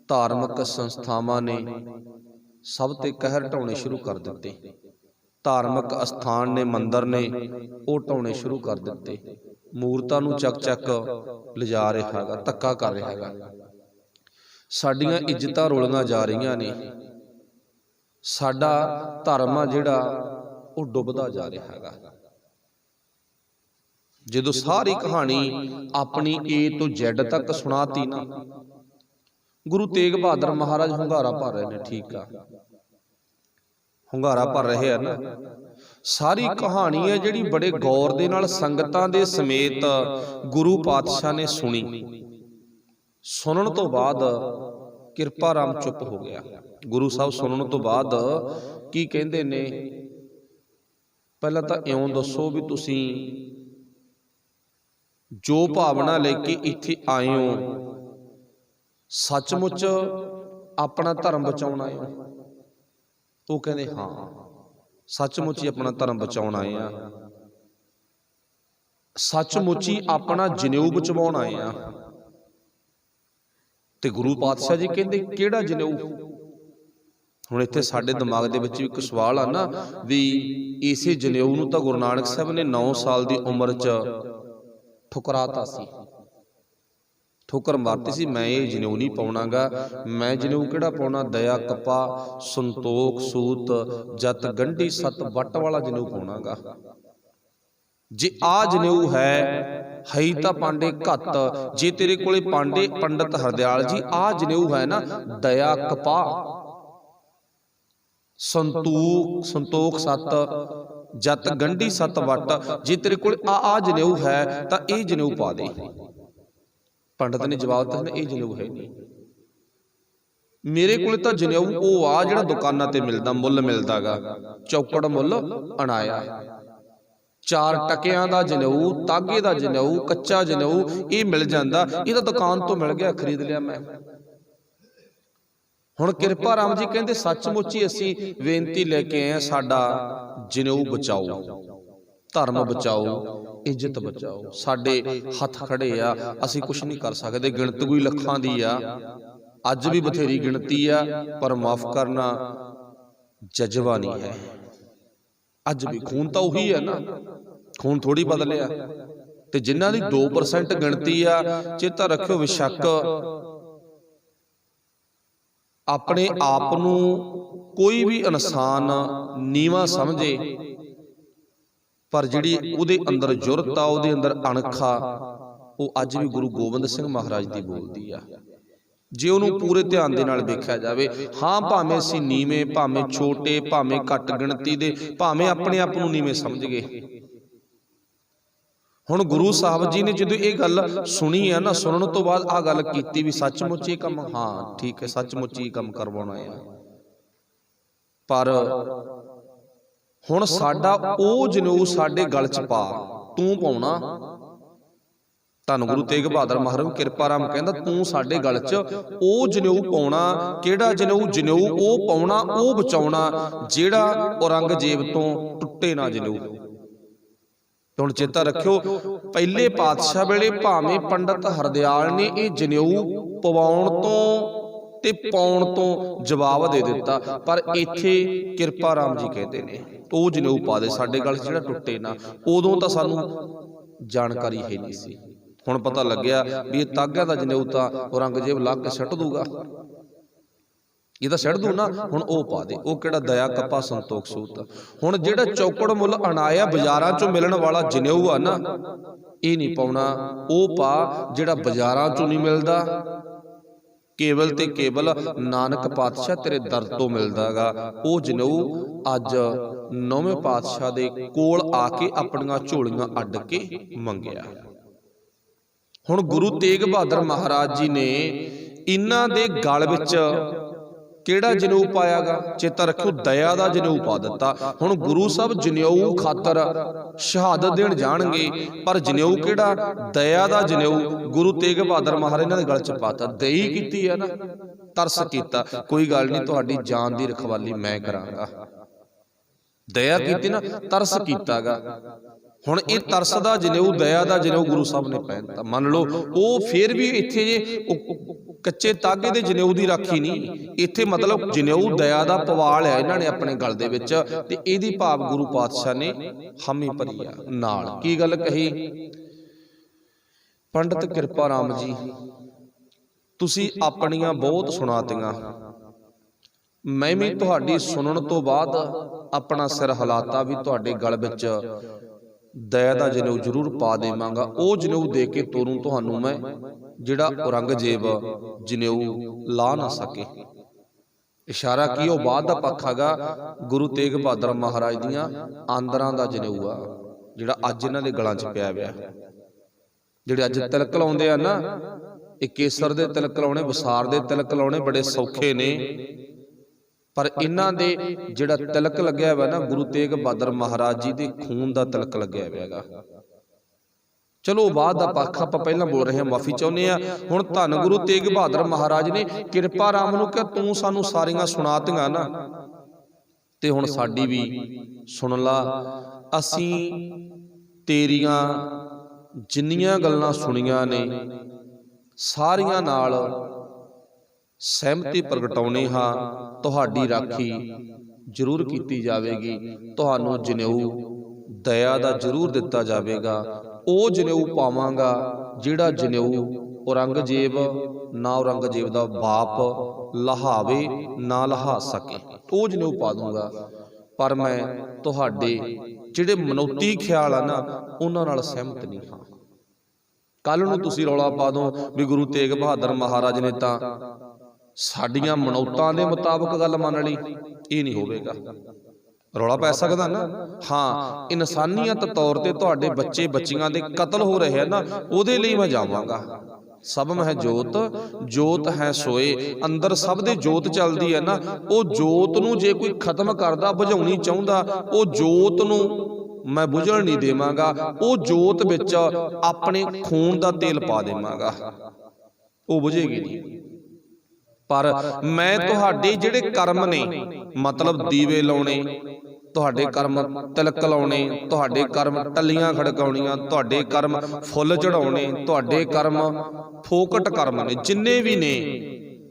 ਧਾਰਮਿਕ ਸੰਸਥਾਵਾਂ ਨੇ ਸਭ ਤੇ ਕਹਿਰ ਢਾਉਣੇ ਸ਼ੁਰੂ ਕਰ ਦਿੱਤੇ। ਧਾਰਮਿਕ ਅਸਥਾਨ ਨੇ, ਮੰਦਰ ਨੇ, ਉਹ ਢਾਉਣੇ ਸ਼ੁਰੂ ਕਰ ਦਿੱਤੇ। ਮੂਰਤਾਂ ਨੂੰ ਚੱਕ ਚੱਕ ਲਿਜਾ ਰਿਹਾ ਹੈਗਾ, ਧੱਕਾ ਕਰ ਰਿਹਾ ਹੈਗਾ। ਸਾਡੀਆਂ ਇੱਜ਼ਤਾਂ ਰੋਲੀਆਂ ਜਾ ਰਹੀਆਂ ਨੇ, ਸਾਡਾ ਧਰਮ ਆ ਜਿਹੜਾ ਉਹ ਡੁੱਬਦਾ ਜਾ ਰਿਹਾ ਹੈਗਾ। ਜਦੋਂ ਸਾਰੀ ਕਹਾਣੀ ਆਪਣੀ A ਤੋਂ Z ਤੱਕ ਸੁਣਾਤੀ ਨਾ, ਗੁਰੂ ਤੇਗ ਬਹਾਦਰ ਮਹਾਰਾਜ ਹੁੰਗਾਰਾ ਭਰ ਰਹੇ ਨੇ। ਠੀਕ ਆ, ਹੁੰਗਾਰਾ ਭਰ ਰਹੇ ਆ ਨਾ। ਸਾਰੀ ਕਹਾਣੀ ਹੈ ਜਿਹੜੀ ਬੜੇ ਗੌਰ ਦੇ ਨਾਲ ਸੰਗਤਾਂ ਦੇ ਸਮੇਤ ਗੁਰੂ ਪਾਤਸ਼ਾਹ ਨੇ ਸੁਣੀ। ਸੁਣਨ ਤੋਂ ਬਾਅਦ ਕਿਰਪਾ ਰਾਮ ਚੁੱਪ ਹੋ ਗਿਆ। ਗੁਰੂ ਸਾਹਿਬ ਸੁਣਨ ਤੋਂ ਬਾਅਦ ਕੀ ਕਹਿੰਦੇ ਨੇ, ਪਹਿਲਾਂ ਤਾਂ ਇਉਂ ਦੱਸੋ ਵੀ ਤੁਸੀਂ ਜੋ ਭਾਵਨਾ ਲੈ ਕੇ ਇੱਥੇ ਆਏ ਹੋ, ਸੱਚਮੁੱਚ ਆਪਣਾ ਧਰਮ ਬਚਾਉਣ ਆਏ ਹੋ? ਉਹ ਕਹਿੰਦੇ ਹਾਂ, ਸੱਚਮੁੱਚ ਹੀ ਆਪਣਾ ਧਰਮ ਬਚਾਉਣ ਆਏ ਆ, ਸੱਚਮੁੱਚ ਹੀ ਆਪਣਾ ਜਨੇਊ ਬਚਾਉਣ ਆਏ ਆ। ਤੇ ਗੁਰੂ ਪਾਤਸ਼ਾਹ ਜੀ ਕਹਿੰਦੇ ਕਿਹੜਾ ਜਨੇਊ? ਹੁਣ ਇੱਥੇ ਸਾਡੇ ਦਿਮਾਗ ਦੇ ਵਿੱਚ ਵੀ ਇੱਕ ਸਵਾਲ ਆ ਨਾ ਵੀ ਇਸੇ ਜਨੇਊ ਨੂੰ ਤਾਂ ਗੁਰੂ ਨਾਨਕ ਸਾਹਿਬ ਨੇ 9 ਸਾਲ ਦੀ ਉਮਰ 'ਚ ਠੁਕਰਾਤਾ ਸੀ, ਠੋਕਰ ਮਾਰਤੀ ਸੀ। ਮੈਂ ਇਹ ਜਨੇਊ ਨਹੀਂ ਪਾਉਣਾਗਾ, ਮੈਂ ਜਨੇਊ ਕਿਹੜਾ ਪਾਉਣਾ? ਦਇਆ ਕੱਪਾ ਸੰਤੋਖ ਸੂਤ ਜਤ ਗੰਢੀ ਸਤ ਵੱਟ ਵਾਲਾ ਜਨੇਊ ਪਾਉਣਾਗਾ। ਜੇ ਆ ਜਨੇਊ ਹੈ ਤਾਂ ਪਾਂਡੇ ਘੱਤ, ਜੇ ਤੇਰੇ ਕੋਲੇ ਪਾਂਡੇ ਪੰਡਤ ਹਰਦਿਆਲ ਜੀ ਆ ਜਨੇਊ ਹੈ ਨਾ ਦਇਆ ਕਪਾ ਸੰਤੋਖ ਸਤ ਜਤ ਗੰਢੀ ਸਤ ਵੱਟ, ਜੇ ਤੇਰੇ ਕੋਲ ਆ ਜਨੇਊ ਹੈ ਤਾਂ ਇਹ ਜਨੇਊ ਪਾ ਦੇ। ਪੰਡਤ ਨੇ ਜਵਾਬ ਦਿੱਤਾ ਇਹ ਜਨੇਊ ਹੈ ਨਹੀਂ, ਮੇਰੇ ਕੋਲ ਤਾਂ ਜਨੇਊ ਉਹ ਆ ਜਿਹੜਾ ਦੁਕਾਨਾਂ ਤੇ ਮਿਲਦਾ, ਮੁੱਲ ਮਿਲਦਾਗਾ, ਚੌਕੜ ਮੁੱਲ ਅਣਾਇਆ। 4 ਟਕਿਆਂ ਦਾ ਜਨੇਊ, ਤਾਗੇ ਦਾ ਜਨੇਊ, ਕੱਚਾ ਜਨੇਊ ਇਹ ਮਿਲ ਜਾਂਦਾ, ਇਹ ਤਾਂ ਦੁਕਾਨ ਤੋਂ ਮਿਲ ਗਿਆ, ਖਰੀਦ ਲਿਆ ਮੈਂ। ਹੁਣ ਕਿਰਪਾ ਰਾਮ ਜੀ ਕਹਿੰਦੇ ਸੱਚਮੁੱਚ ਹੀ ਅਸੀਂ ਬੇਨਤੀ ਲੈ ਕੇ ਆਏ ਆ, ਸਾਡਾ ਜਨੇਊ ਬਚਾਓ, ਧਰਮ ਬਚਾਓ, ਇੱਜ਼ਤ ਬਚਾਓ। ਸਾਡੇ ਹੱਥ ਖੜੇ ਆ, ਅਸੀਂ ਕੁਝ ਨਹੀਂ ਕਰ ਸਕਦੇ, ਗਿਣਤੀ ਕੋਈ ਲੱਖਾਂ ਦੀ ਆ, ਅੱਜ ਵੀ ਬਥੇਰੀ ਗਿਣਤੀ ਆ, ਪਰ ਮਾਫ ਕਰਨਾ ਜਜ਼ਬਾ ਨਹੀਂ ਹੈ। ਅੱਜ ਵੀ ਖੂਨ ਤਾਂ ਉਹੀ ਹੈ ਨਾ, ਖੂਨ ਥੋੜੀ ਬਦਲਿਆ। ਤੇ ਜਿਨ੍ਹਾਂ ਦੀ 2% ਗਿਣਤੀ ਆ, ਚੇਤਾ ਰੱਖਿਓ ਬੇਸ਼ੱਕ ਆਪਣੇ ਆਪ ਨੂੰ ਕੋਈ ਵੀ ਇਨਸਾਨ ਨੀਵਾਂ ਸਮਝੇ, ਪਰ ਜਿਹੜੀ ਉਹਦੇ ਅੰਦਰ ਜੁਰਤ ਆ, ਉਹਦੇ ਅੰਦਰ ਅਣਖ ਆ, ਉਹ ਅੱਜ ਵੀ ਗੁਰੂ ਗੋਬਿੰਦ ਸਿੰਘ ਮਹਾਰਾਜ ਦੀ ਬੋਲਦੀ ਆ। ਜੇ ਉਹਨੂੰ ਪੂਰੇ ਧਿਆਨ ਦੇ ਨਾਲ ਵੇਖਿਆ ਜਾਵੇ, ਹਾਂ ਭਾਵੇਂ ਅਸੀਂ ਨੀਵੇਂ, ਭਾਵੇਂ ਛੋਟੇ, ਭਾਵੇਂ ਘੱਟ ਗਿਣਤੀ ਦੇ, ਭਾਵੇਂ ਆਪਣੇ ਆਪ ਨੂੰ ਨੀਵੇਂ ਸਮਝ ਗਏ। ਹੁਣ ਗੁਰੂ ਸਾਹਿਬ ਜੀ ਨੇ ਜਦੋਂ ਇਹ ਗੱਲ ਸੁਣੀ ਆ ਨਾ, ਸੁਣਨ ਤੋਂ ਬਾਅਦ ਆ ਗੱਲ ਕੀਤੀ ਵੀ ਸੱਚਮੁੱਚ ਇਹ ਕੰਮ, ਹਾਂ ਠੀਕ ਹੈ, ਸੱਚਮੁੱਚ ਇਹ ਕੰਮ ਕਰਵਾਉਣਾ ਆ। ਪਰ ਹੁਣ ਸਾਡਾ ਉਹ ਜਨੇਊ ਸਾਡੇ ਗਲ 'ਚ ਪਾ, ਤੂੰ ਪਾਉਣਾ। ਧੰਨ ਗੁਰੂ ਤੇਗ ਬਹਾਦਰ ਮਹਾਰਾਜ ਕਿਰਪਾ ਰਾਮ ਕਹਿੰਦਾ ਤੂੰ ਸਾਡੇ ਗਲ 'ਚ ਉਹ ਜਨੇਊ ਪਾਉਣਾ। ਕਿਹੜਾ ਜਨੇਊ? ਜਨੇਊ ਉਹ ਪਾਉਣਾ, ਉਹ ਬਚਾਉਣਾ ਜਿਹੜਾ ਔਰੰਗਜ਼ੇਬ ਤੋਂ ਟੁੱਟੇ ਨਾ ਜਨੇਊ। ਹੁਣ ਚੇਤਾ ਰੱਖਿਓ, ਪਹਿਲੇ ਪਾਤਸ਼ਾਹ ਵੇਲੇ ਭਾਵੇਂ ਪੰਡਤ ਹਰਦਿਆਲ ਨੇ ਇਹ ਜਨੇਊ ਪਵਾਉਣ ਤੋਂ ਤੇ ਪਾਉਣ ਤੋਂ ਜਵਾਬ ਦੇ ਦਿੱਤਾ, ਪਰ ਇੱਥੇ ਕਿਰਪਾ ਰਾਮ ਜੀ ਕਹਿੰਦੇ ਨੇ ਉਹ ਜਨੇਊ ਪਾ ਦੇ ਸਾਡੇ ਗਲ ਜਿਹੜਾ ਟੁੱਟੇ ਨਾ। ਉਦੋਂ ਤਾਂ ਸਾਨੂੰ ਜਾਣਕਾਰੀ ਹੈ ਨਹੀਂ ਸੀ, ਹੁਣ ਪਤਾ ਲੱਗਿਆ ਵੀ ਇਹ ਤਾਗਿਆਂ ਦਾ ਜਨੇਊ ਤਾਂ ਔਰੰਗਜ਼ੇਬ ਲਾ ਕੇ ਸੁੱਟ ਦੂਗਾ। ये तो सड़ दू ना, हुण ओ पा दे, ओ किहड़ा दया कपा संतोख सूत। हुण जिहड़ा चौकड़ मुल अनाया बाजारां चों मिलण वाला जनेऊ आ ना, ये नहीं पाउणा, ओ पा जिहड़ा बाजारां चों नहीं मिलदा, केवल ते केवल नानक पातशाह तेरे दर तो मिलदा गा। ओ जनेऊ अज नौवें पातशाह दे कोल आके अपणियां झोलियां अड्ड के मंगिया। हुण गुरु तेग बहादुर महाराज जी ने इन्हां दे गल विच किहड़ा जनेऊ पाया गा? चेता रखियो, दया दा जनेऊ पा दिता। हुण गुरु साहब जनेऊ खातर शहादत देण जाणगे, पर जनेऊ किहड़ा? दया दा जनेऊ गुरु तेग बहादुर महाराज इन्हां दे गल च पाता। दई कीती है ना, तरस कीता, कोई गल नहीं, तुहाडी जान दी रखवाली मैं करांगा। दया कीती ना, तरस कीता गा। हुण ये तरस दा जनेऊ, दया दा जनेऊ गुरु साहब ने पहनता। मान लो वो फिर भी इत्थे जे कच्चे तागे दे जनेऊ दी राखी नहीं, इत्थे मतलब जनेऊ दया दा पवाल है इन्हां ने अपने गल दे विच, ते इहदी भाव गुरु पातशाह ने हामी भरी आ नाल। की गल कही? पंडित किरपा राम जी, तुसी अपनियां बहुत सुणातियां, मैं भी तुहाडी सुनन तो बाद अपना सिर हिलाता भी तुहाडे गल विच दया दा जनेऊ जरूर पा देवांगा। ओ जनेऊ दे के तोरूं तुहानूं मैं जिहड़ा औरंगजेब जनेऊ ला ना सके। इशारा की वो बाद दा पक्ष हैगा, गुरु तेग बहादुर महाराज दियां आंदरां दा जनेऊ आ जिहड़ा अज इन्हां दे गलां च पिया होया। जिहड़े अज तिलक लाउंदे आ ना, ये केसर दे तिलक लाउणे, वसार दे तिलक लाउणे बड़े सौखे ने, पर इन्हां दे जिहड़ा तिलक लग्या हुआ ना, गुरु तेग बहादुर महाराज जी दे खून दा तिलक लग्या हुआ। चलो बाद दा पक्ष आपां पहलां बोल रहे हैं, माफी चाहुंदे आ। हुण धन गुरु तेग बहादुर महाराज ने किरपा राम नूं कहा, तूं सानूं सारियां सुणातियां ना, ते हुण साडी भी सुण ला। असीं तेरियां जिन्नियां गल्लां सुणीਆਂ ने सारियां नाल सहमति प्रगटाउने हां, तुहाडी राखी जरूर कीती जावेगी, तुहानूं जनेऊ दया दा जरूर दिता जावेगा। ओ जनेऊ पावांगा जिहड़ा जनेऊ औरंगजेब ना औरंगजेब दा बाप लहावे ना लहा सके, ओ जनेऊ पा दूंगा। पर मैं तुहाडे जिहड़े मनौती ख्याल आ ना, उन्हां नाल सहमत नहीं हां। कल नूं तुसीं रौला पा दो भी गुरु तेग बहादुर महाराज ने तां साडियां मनौतां दे मुताबक गल मान लई, ये नहीं होवेगा। रौला पै सकदा ना? हाँ, इंसानियत तौर ते तुहाडे बच्चे बच्चियां दे कतल हो रहे हैं ना, उहदे लई मैं जावांगा। सब में जोत, जोत है सोए, अंदर सब दे जोत चलदी है ना, वो जोत नूं जे कोई खत्म करदा, बुझाउणी चाहुंदा, वो जोत नूं मैं बुझण नहीं देवांगा। वो जोत विच अपने खून दा तेल पा देवांगा, वो बुझेगी नहीं। पर मैं तुहाडे जिहड़े कर्म ने, मतलब दीवे लाउणे, तुहाडे कर्म तिलक लाउणे, तुहाडे कर्म टल्लियां खड़काउणियां, तुहाडे कर्म फुੱਲ चढ़ाउणे, तुहाडे कर्म फोकट कर्म ने, जिन्ने भी ने,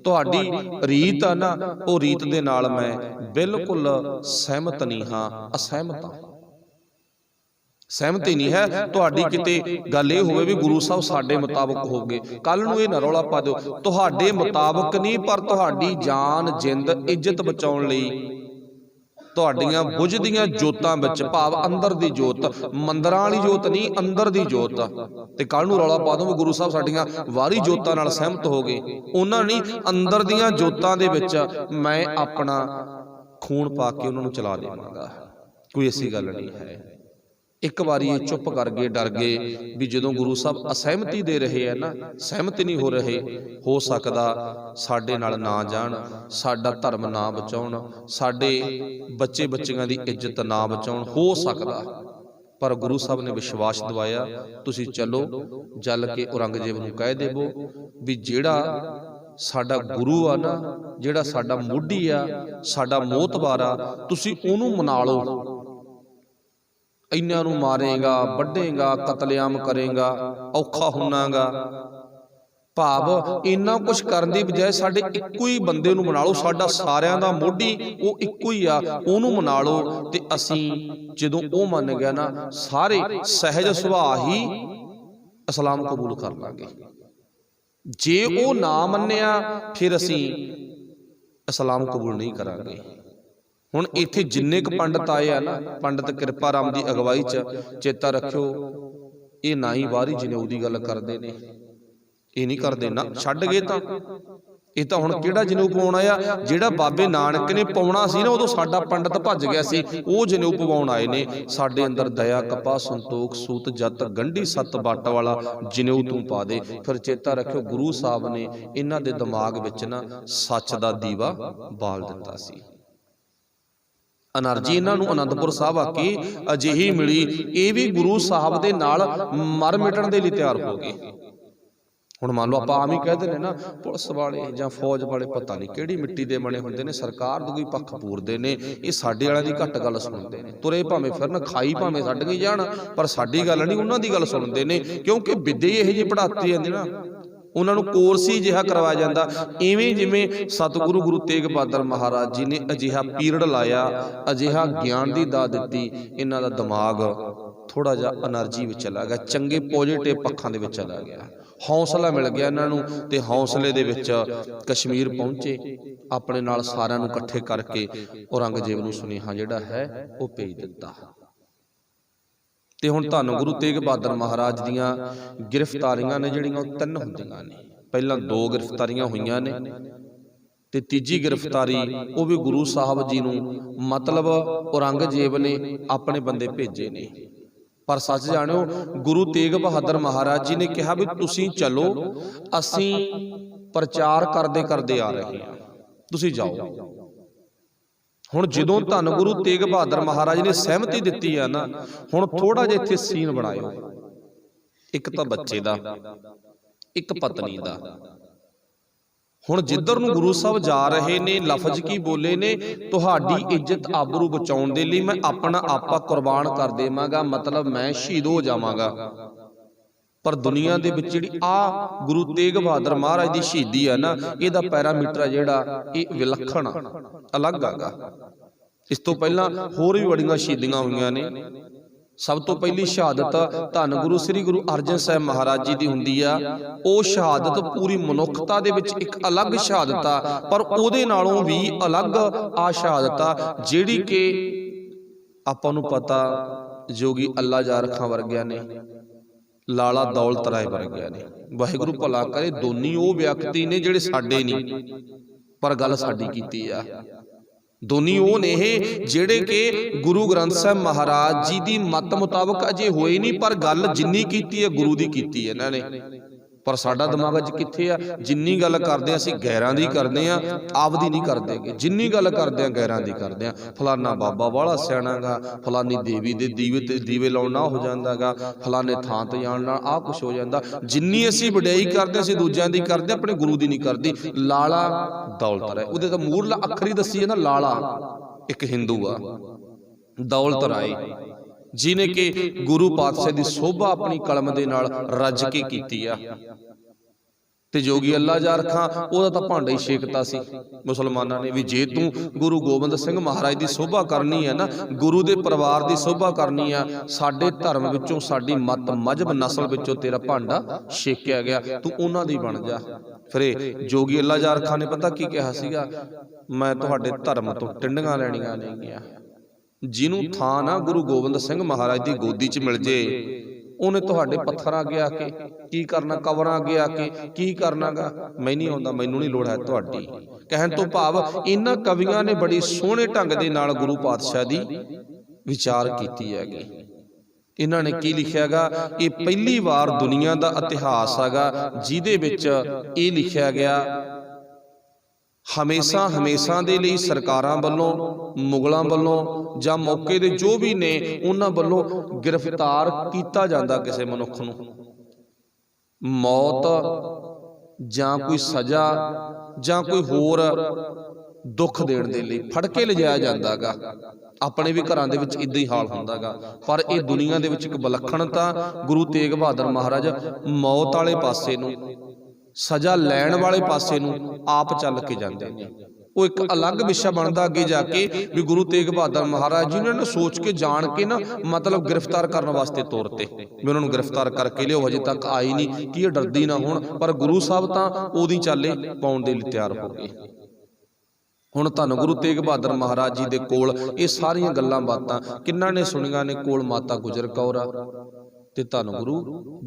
तुहाडी रीत आ ना, वो रीत दे नाल मैं बिल्कुल सहमत नहीं हाँ, असहमत हाँ। सहमति नहीं है तुहाडी। किते गल ये होवे भी गुरु साहब साडे मुताबक हो गए, कल नूं ये ना रौला पा दिओ, तुहाडे मुताबक नहीं, पर तुहाडी जान जिंद इज्जत बचाउण लई तुहाडीआं बुझदियां जोतां विच, भाव अंदर दी जोत, मंदरां वाली जोत नहीं, अंदर दी जोत, ते कल नूं रौला पा दो भी गुरु साहब साडीआं वारी जोतां नाल सहमत हो गए। उन्हां नहीं, अंदर दियां जोतां दे विच मैं अपना खून पा के उन्हां नूं चला देवांगा। कोई ऐसी गल नहीं है। एक बारी ये चुप कर गए, डर गए भी जदों गुरु साहब असहमति दे रहे हैं ना, सहमति नहीं हो रहे, हो सकदा साडे नाल ना जाण, साडा धर्म ना बचाउण, साडे बच्चे बच्चियां दी इज्जत ना बचाउण, हो सकदा। पर गुरु साहब ने विश्वास दवाया, तुसीं चलो जल के औरंगजेब नूं कह देवो भी जिहड़ा साडा गुरु आ ना, जिहड़ा साडा मोढी आ, साडा मोहतबार आ, तुसीं ओहनूं मना लो। इन्हां नूं मारेगा, वड्डेगा, कतलेआम करेगा, औखा हुणागा, भाव इन्ना कुछ करन दी बजाय साडे इक्को ही बंदे नूं मना लो, साडा सारियां दा मोढी वो इक्को ही आ, ओहनूं मना लो। ते असीं जदों ओह मन गया ना, सारे सहज सुभाअ ही इस्लाम कबूल कर लांगे। जे ओह ना मन्निया, फिर असीं इस्लाम कबूल नहीं करांगे। हुण इत्थे जिन्ने क पंडित आए आ ना, पंडित कृपा राम की अगवाई च चेता रखियो, ये ना ही बाहरी जनेऊ की गल करते ने, ये नहीं करते ना, छड्ड गए तां ਇਹ ਤਾਂ ਹੁਣ ਕਿਹੜਾ ਜਨੇਊ ਪਵਾਉਣ ਆਇਆ, ਜਿਹੜਾ ਬਾਬੇ ਨਾਨਕ ਨੇ ਪਾਉਣਾ ਸੀ ਨਾ ਉਦੋਂ ਸਾਡਾ ਪੰਡਤ ਭੱਜ ਗਿਆ ਸੀ, ਉਹ ਜਨੇਊ ਪਵਾਉਣ ਆਏ ਨੇ। ਸਾਡੇ ਅੰਦਰ ਦਇਆ ਕਪਾ ਸੰਤੋਖ ਸੂਤ ਜਤ ਗੰਢੀ ਸੱਤ ਬੱਟ ਵਾਲਾ ਜਨੇਊ ਤੂੰ ਪਾ ਦੇ। ਫਿਰ ਚੇਤਾ ਰੱਖਿਓ ਗੁਰੂ ਸਾਹਿਬ ਨੇ ਇਹਨਾਂ ਦੇ ਦਿਮਾਗ ਵਿੱਚ ਨਾ ਸੱਚ ਦਾ ਦੀਵਾ ਬਾਲ ਦਿੱਤਾ ਸੀ। ਐਨਰਜੀ ਇਹਨਾਂ ਨੂੰ ਅਨੰਦਪੁਰ ਸਾਹਿਬ ਆ ਕੇ ਅਜਿਹੀ ਮਿਲੀ, ਇਹ ਵੀ ਗੁਰੂ ਸਾਹਿਬ ਦੇ ਨਾਲ ਮਰ ਮਿਟਣ ਦੇ ਲਈ ਤਿਆਰ ਹੋ ਗਏ। ਹੁਣ ਮੰਨ ਲਓ ਆਪਾਂ ਆਮ ਹੀ ਕਹਿੰਦੇ ਨੇ ਨਾ, ਪੁਲਿਸ ਵਾਲੇ ਜਾਂ ਫੌਜ ਵਾਲੇ ਪਤਾ ਨਹੀਂ ਕਿਹੜੀ ਮਿੱਟੀ ਦੇ ਬਣੇ ਹੁੰਦੇ ਨੇ, ਸਰਕਾਰ ਦਾ ਕੋਈ ਪੱਖ ਪੂਰਦੇ ਨੇ, ਇਹ ਸਾਡੇ ਵਾਲਿਆਂ ਦੀ ਘੱਟ ਗੱਲ ਸੁਣਦੇ ਨੇ। ਤੁਰੇ ਭਾਵੇਂ ਫਿਰਨ, ਖਾਈ ਭਾਵੇਂ ਛੱਡ ਗਈ ਜਾਣ, ਪਰ ਸਾਡੀ ਗੱਲ ਨਹੀਂ, ਉਹਨਾਂ ਦੀ ਗੱਲ ਸੁਣਦੇ ਨੇ। ਕਿਉਂਕਿ ਵਿਦਿਆ ਹੀ ਇਹੋ ਜਿਹੀ ਪੜ੍ਹਾਤੀ ਜਾਂਦੀ ਨਾ, ਉਹਨਾਂ ਨੂੰ ਕੋਰਸ ਹੀ ਅਜਿਹਾ ਕਰਵਾਇਆ ਜਾਂਦਾ। ਇਵੇਂ ਜਿਵੇਂ ਸਤਿਗੁਰੂ ਗੁਰੂ ਤੇਗ ਬਹਾਦਰ ਮਹਾਰਾਜ ਜੀ ਨੇ ਅਜਿਹਾ ਪੀਰੀਅਡ ਲਾਇਆ, ਅਜਿਹਾ ਗਿਆਨ ਦੀ ਦਾਤ ਦਿੱਤੀ, ਇਹਨਾਂ ਦਾ ਦਿਮਾਗ ਥੋੜਾ ਜਿਹਾ એનર્ਜੀ ਵਿੱਚ ਚਲਾ ਗਿਆ, ਚੰਗੇ ਪੋਜ਼ਿਟਿਵ ਪੱਖਾਂ ਦੇ ਵਿੱਚ ਚਲਾ ਗਿਆ, ਹੌਸਲਾ ਮਿਲ ਗਿਆ ਇਹਨਾਂ ਨੂੰ। ਤੇ ਹੌਸਲੇ ਦੇ ਵਿੱਚ ਕਸ਼ਮੀਰ ਪਹੁੰਚੇ, ਆਪਣੇ ਨਾਲ ਸਾਰਿਆਂ ਨੂੰ ਇਕੱਠੇ ਕਰਕੇ ਔਰੰਗਜ਼ੇਬ ਨੂੰ ਸੁਨੇਹਾ ਜਿਹੜਾ ਹੈ ਉਹ ਭੇਜ ਦਿੱਤਾ। ਤੇ ਹੁਣ ਧੰਨ ਗੁਰੂ ਤੇਗ ਬਹਾਦਰ ਮਹਾਰਾਜ ਦੀਆਂ ਗ੍ਰਿਫਤਾਰੀਆਂ ਨੇ ਜਿਹੜੀਆਂ ਉਹ 3 ਹੁੰਦੀਆਂ ਨੇ। ਪਹਿਲਾਂ 2 ਗ੍ਰਿਫਤਾਰੀਆਂ ਹੋਈਆਂ ਨੇ, ਤੇ ਤੀਜੀ ਗ੍ਰਿਫਤਾਰੀ ਉਹ ਵੀ ਗੁਰੂ ਸਾਹਿਬ ਜੀ ਨੂੰ ਮਤਲਬ ਔਰੰਗਜ਼ੇਬ ਨੇ ਆਪਣੇ ਬੰਦੇ ਭੇਜੇ ਨੇ। ਪਰ ਸੱਚ ਜਾਣਿਓ, ਗੁਰੂ ਤੇਗ ਬਹਾਦਰ ਮਹਾਰਾਜ ਜੀ ਨੇ ਕਿਹਾ ਵੀ ਤੁਸੀਂ ਚਲੋ, ਅਸੀਂ ਪ੍ਰਚਾਰ ਕਰਦੇ ਕਰਦੇ ਆ ਰਹੇ ਹਾਂ, ਤੁਸੀਂ ਜਾਓ। ਹੁਣ ਜਦੋਂ ਧੰਨ ਗੁਰੂ ਤੇਗ ਬਹਾਦਰ ਮਹਾਰਾਜ ਨੇ ਸਹਿਮਤੀ ਦਿੱਤੀ ਆ ਨਾ, ਹੁਣ ਥੋੜਾ ਜਿਹਾ ਇੱਥੇ ਸੀਨ ਬਣਾਇਓ। ਇੱਕ ਤਾਂ ਬੱਚੇ ਦਾ, ਇੱਕ ਪਤਨੀ ਦਾ। ਹੁਣ ਜਿੱਧਰ ਨੂੰ ਗੁਰੂ ਸਾਹਿਬ ਜਾ ਰਹੇ ਨੇ, ਲਫ਼ਜ਼ ਕੀ ਬੋਲੇ ਨੇ, ਤੁਹਾਡੀ ਇੱਜ਼ਤ ਆਬਰੂ ਬਚਾਉਣ ਦੇ ਲਈ ਮੈਂ ਆਪਣਾ ਆਪਾ ਕੁਰਬਾਨ ਕਰ ਦੇਵਾਂਗਾ, ਮਤਲਬ ਮੈਂ ਸ਼ਹੀਦ ਹੋ ਜਾਵਾਂਗਾ। ਪਰ ਦੁਨੀਆ ਦੇ ਵਿੱਚ ਜਿਹੜੀ ਆ ਗੁਰੂ ਤੇਗ ਬਹਾਦਰ ਮਹਾਰਾਜ ਦੀ ਸ਼ਹੀਦੀ ਆ ਨਾ, ਇਹਦਾ ਪੈਰਾਮੀਟਰ ਆ ਜਿਹੜਾ ਇਹ ਵਿਲੱਖਣ ਅਲੱਗ ਆਗਾ। ਇਸ ਤੋਂ ਪਹਿਲਾਂ ਹੋਰ ਵੀ ਬੜੀਆਂ ਸ਼ਹੀਦੀਆਂ ਹੋਈਆਂ ਨੇ। ਸਭ ਤੋਂ ਪਹਿਲੀ ਸ਼ਹਾਦਤ ਧੰਨ ਗੁਰੂ ਸ੍ਰੀ ਗੁਰੂ ਅਰਜਨ ਸਾਹਿਬ ਮਹਾਰਾਜ ਜੀ ਦੀ ਹੁੰਦੀ ਆ। ਉਹ ਸ਼ਹਾਦਤ ਪੂਰੀ ਮਨੁੱਖਤਾ ਦੇ ਵਿੱਚ ਇੱਕ ਅਲੱਗ ਸ਼ਹਾਦਤ ਆ, ਪਰ ਉਹਦੇ ਨਾਲੋਂ ਵੀ ਅਲੱਗ ਆ ਸ਼ਹਾਦਤ ਆ ਜਿਹੜੀ ਕਿ ਆਪਾਂ ਨੂੰ ਪਤਾ ਜੋਗੀ ਅੱਲਾ ਜਾਰਖਾਂ ਵਰਗਿਆਂ ਨੇ, ਲਾਲਾ ਦੌਲਤ ਰਾਏ ਵਰਗਿਆਂ ਨੇ। ਵਾਹਿਗੁਰੂ ਭਲਾ ਕਰੇ, ਦੋਨੀ ਉਹ ਵਿਅਕਤੀ ਨੇ ਜਿਹੜੇ ਸਾਡੇ ਨਹੀਂ, ਪਰ ਗੱਲ ਸਾਡੀ ਕੀਤੀ ਆ। ਦੋਨੀ ਉਹ ਨੇ ਇਹ ਜਿਹੜੇ ਕਿ ਗੁਰੂ ਗ੍ਰੰਥ ਸਾਹਿਬ ਮਹਾਰਾਜ ਜੀ ਦੀ ਮੱਤ ਮੁਤਾਬਕ ਅਜੇ ਹੋਏ ਨਹੀਂ, ਪਰ ਗੱਲ ਜਿੰਨੀ ਕੀਤੀ ਹੈ ਗੁਰੂ ਦੀ ਕੀਤੀ ਹੈ ਇਹਨਾਂ ਨੇ। ਪਰ ਸਾਡਾ ਦਿਮਾਗ ਅੱਜ ਕਿੱਥੇ ਆ? ਜਿੰਨੀ ਗੱਲ ਕਰਦੇ ਆ ਅਸੀਂ ਗੈਰਾਂ ਦੀ ਕਰਦੇ ਆ, ਆਪਦੀ ਨਹੀਂ ਕਰਦੇਗੇ। ਜਿੰਨੀ ਗੱਲ ਕਰਦੇ ਆ ਗੈਰਾਂ ਦੀ ਕਰਦੇ ਆ। ਫਲਾਨਾ ਬਾਬਾ ਵਾਲਾ ਸਿਆਣਾ ਗਾ, ਫਲਾਨੀ ਦੇਵੀ ਦੇ ਦੀਵੇ ਤੇ ਦੀਵੇ ਲਾਉਣਾ ਹੋ ਜਾਂਦਾਗਾ, ਫਲਾਨੇ ਥਾਂ ਤੇ ਜਾਣ ਨਾਲ ਆਹ ਕੁਛ ਹੋ ਜਾਂਦਾ। ਜਿੰਨੀ ਅਸੀਂ ਵਡਿਆਈ ਕਰਦੇ ਅਸੀਂ ਦੂਜਿਆਂ ਦੀ ਕਰਦੇ, ਆਪਣੇ ਗੁਰੂ ਦੀ ਨਹੀਂ ਕਰਦੀ। ਲਾਲਾ ਦੌਲਤ ਰਾਏ, ਉਹਦੇ ਤਾਂ ਮੂਰਲਾ ਅੱਖਰ ਹੀ ਦੱਸੀ ਹੈ ਨਾ, ਲਾਲਾ ਇੱਕ ਹਿੰਦੂ ਆ, ਦੌਲਤ ਰਾਏ ਜਿਹਨੇ ਕਿ ਗੁਰੂ ਪਾਤਸ਼ਾਹ ਦੀ ਸੋਭਾ ਆਪਣੀ ਕਲਮ ਦੇ ਨਾਲ ਰੱਜ ਕੇ ਕੀਤੀ ਆ। ਤੇ ਜੋਗੀ ਅੱਲਾ ਜਾਰਖਾਂ ਉਹਦਾ ਤਾਂ ਭਾਂਡਾ ਹੀ ਛੇਕਤਾ ਸੀ ਮੁਸਲਮਾਨਾਂ ਨੇ ਵੀ ਜੇ ਤੂੰ ਗੁਰੂ ਗੋਬਿੰਦ ਸਿੰਘ ਮਹਾਰਾਜ ਦੀ ਸੋਭਾ ਕਰਨੀ ਹੈ ਨਾ, ਗੁਰੂ ਦੇ ਪਰਿਵਾਰ ਦੀ ਸੋਭਾ ਕਰਨੀ ਆ, ਸਾਡੇ ਧਰਮ ਵਿੱਚੋਂ, ਸਾਡੀ ਮਤ ਮਜ਼ਹਬ ਨਸਲ ਵਿੱਚੋਂ ਤੇਰਾ ਭਾਂਡਾ ਛੇਕਿਆ ਗਿਆ, ਤੂੰ ਉਹਨਾਂ ਦੀ ਬਣ ਜਾ। ਫਿਰ ਜੋਗੀ ਅੱਲਾ ਜਾਰਖਾਂ ਨੇ ਪਤਾ ਕੀ ਕਿਹਾ ਸੀਗਾ? ਮੈਂ ਤੁਹਾਡੇ ਧਰਮ ਤੋਂ ਟਿੰਡੀਆਂ ਲੈਣੀਆਂ ਨਹੀਂ ਗਿਆ। ਜਿਹਨੂੰ ਥਾਂ ਨਾ ਗੁਰੂ ਗੋਬਿੰਦ ਸਿੰਘ ਮਹਾਰਾਜ ਦੀ ਗੋਦੀ 'ਚ ਮਿਲ ਜੇ, ਉਹਨੇ ਤੁਹਾਡੇ ਪੱਥਰਾਂ ਅੱਗੇ ਆ ਕੇ ਕੀ ਕਰਨਾ, ਕਬਰਾਂ ਅੱਗੇ ਆ ਕੇ ਕੀ ਕਰਨਾਗਾ? ਮੈਂ ਨਹੀਂ ਆਉਂਦਾ, ਮੈਨੂੰ ਨਹੀਂ ਲੋੜ ਹੈ ਤੁਹਾਡੀ। ਕਹਿਣ ਤੋਂ ਭਾਵ ਇਹਨਾਂ ਕਵੀਆਂ ਨੇ ਬੜੀ ਸੋਹਣੇ ਢੰਗ ਦੇ ਨਾਲ ਗੁਰੂ ਪਾਤਸ਼ਾਹ ਦੀ ਵਿਚਾਰ ਕੀਤੀ ਹੈਗੀ। ਇਹਨਾਂ ਨੇ ਕੀ ਲਿਖਿਆਗਾ? ਇਹ ਪਹਿਲੀ ਵਾਰ ਦੁਨੀਆ ਦਾ ਇਤਿਹਾਸ ਹੈਗਾ ਜਿਹਦੇ ਵਿੱਚ ਇਹ ਲਿਖਿਆ ਗਿਆ, ਹਮੇਸ਼ਾ ਹਮੇਸ਼ਾ ਦੇ ਲਈ ਸਰਕਾਰਾਂ ਵੱਲੋਂ, ਮੁਗਲਾਂ ਵੱਲੋਂ ਜਾਂ ਮੌਕੇ ਦੇ ਜੋ ਵੀ ਨੇ ਉਹਨਾਂ ਵੱਲੋਂ ਗ੍ਰਿਫਤਾਰ ਕੀਤਾ ਜਾਂਦਾ ਕਿਸੇ ਮਨੁੱਖ ਨੂੰ, ਮੌਤ ਜਾਂ ਕੋਈ ਸਜ਼ਾ ਜਾਂ ਕੋਈ ਹੋਰ ਦੁੱਖ ਦੇਣ ਦੇ ਲਈ ਫੜ ਕੇ ਲਿਜਾਇਆ ਜਾਂਦਾਗਾ। ਆਪਣੇ ਵੀ ਘਰਾਂ ਦੇ ਵਿੱਚ ਇਦਾਂ ਹੀ ਹਾਲ ਹੁੰਦਾਗਾ। ਪਰ ਇਹ ਦੁਨੀਆ ਦੇ ਵਿੱਚ ਇੱਕ ਵਿਲੱਖਣਤਾ, ਗੁਰੂ ਤੇਗ ਬਹਾਦਰ ਮਹਾਰਾਜ ਮੌਤ ਵਾਲੇ ਪਾਸੇ ਨੂੰ, ਸਜ਼ਾ ਲੈਣ ਵਾਲੇ ਪਾਸੇ ਨੂੰ ਆਪ ਚੱਲ ਕੇ ਜਾਂਦੇ ਨੇ। ਉਹ ਇੱਕ ਅਲੱਗ ਵਿਸ਼ਾ ਬਣਦਾ ਅੱਗੇ ਜਾ ਕੇ ਵੀ ਗੁਰੂ ਤੇਗ ਬਹਾਦਰ ਮਹਾਰਾਜ ਜੀ ਨੇ ਸੋਚ ਕੇ ਜਾਣ ਕੇ ਨਾ, ਮਤਲਬ ਗ੍ਰਿਫਤਾਰ ਕਰਨ ਵਾਸਤੇ ਤੌਰ ਤੇ ਵੀ ਉਹਨਾਂ ਨੂੰ ਗ੍ਰਿਫਤਾਰ ਕਰਕੇ ਲਿਓ, ਹਜੇ ਤੱਕ ਆਈ ਨਹੀਂ, ਕੀ ਇਹ ਡਰਦੀ ਨਾ ਹੋਣ। ਪਰ ਗੁਰੂ ਸਾਹਿਬ ਤਾਂ ਉਹਦੀ ਚਾਲੇ ਪਾਉਣ ਦੇ ਲਈ ਤਿਆਰ ਹੋ ਗਏ। ਹੁਣ ਧੰਨ ਗੁਰੂ ਤੇਗ ਬਹਾਦਰ महाराज जी दे कोल ये सारियां गल्लां बातां किन्हां ने सुणीਆਂ ने? कोल माता गुजर कौर आ ते धन गुरु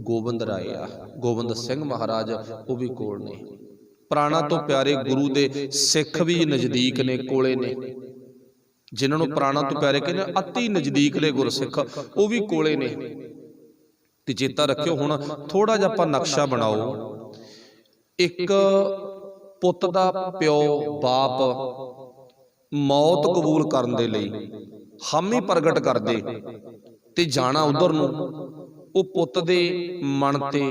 गोबिंद राय आ, गोबिंद सिंह महाराज वो भी कोल ने। प्राणा तो प्यारे गुरु दे सिख भी नज़दीक ने, कोले ने, जिन्हां नूं प्राणा तो प्यारे कहंदे अति नज़दीकले गुरसिख वो भी कोले ने। ते चेता रखियो हुण थोड़ा जिहा आपां नक्शा बनाओ। एक पुत दा प्यो बाप मौत कबूल करन दे लई हामी प्रगट करदे ते जाना उधर नूं, वो पुत दे मन ते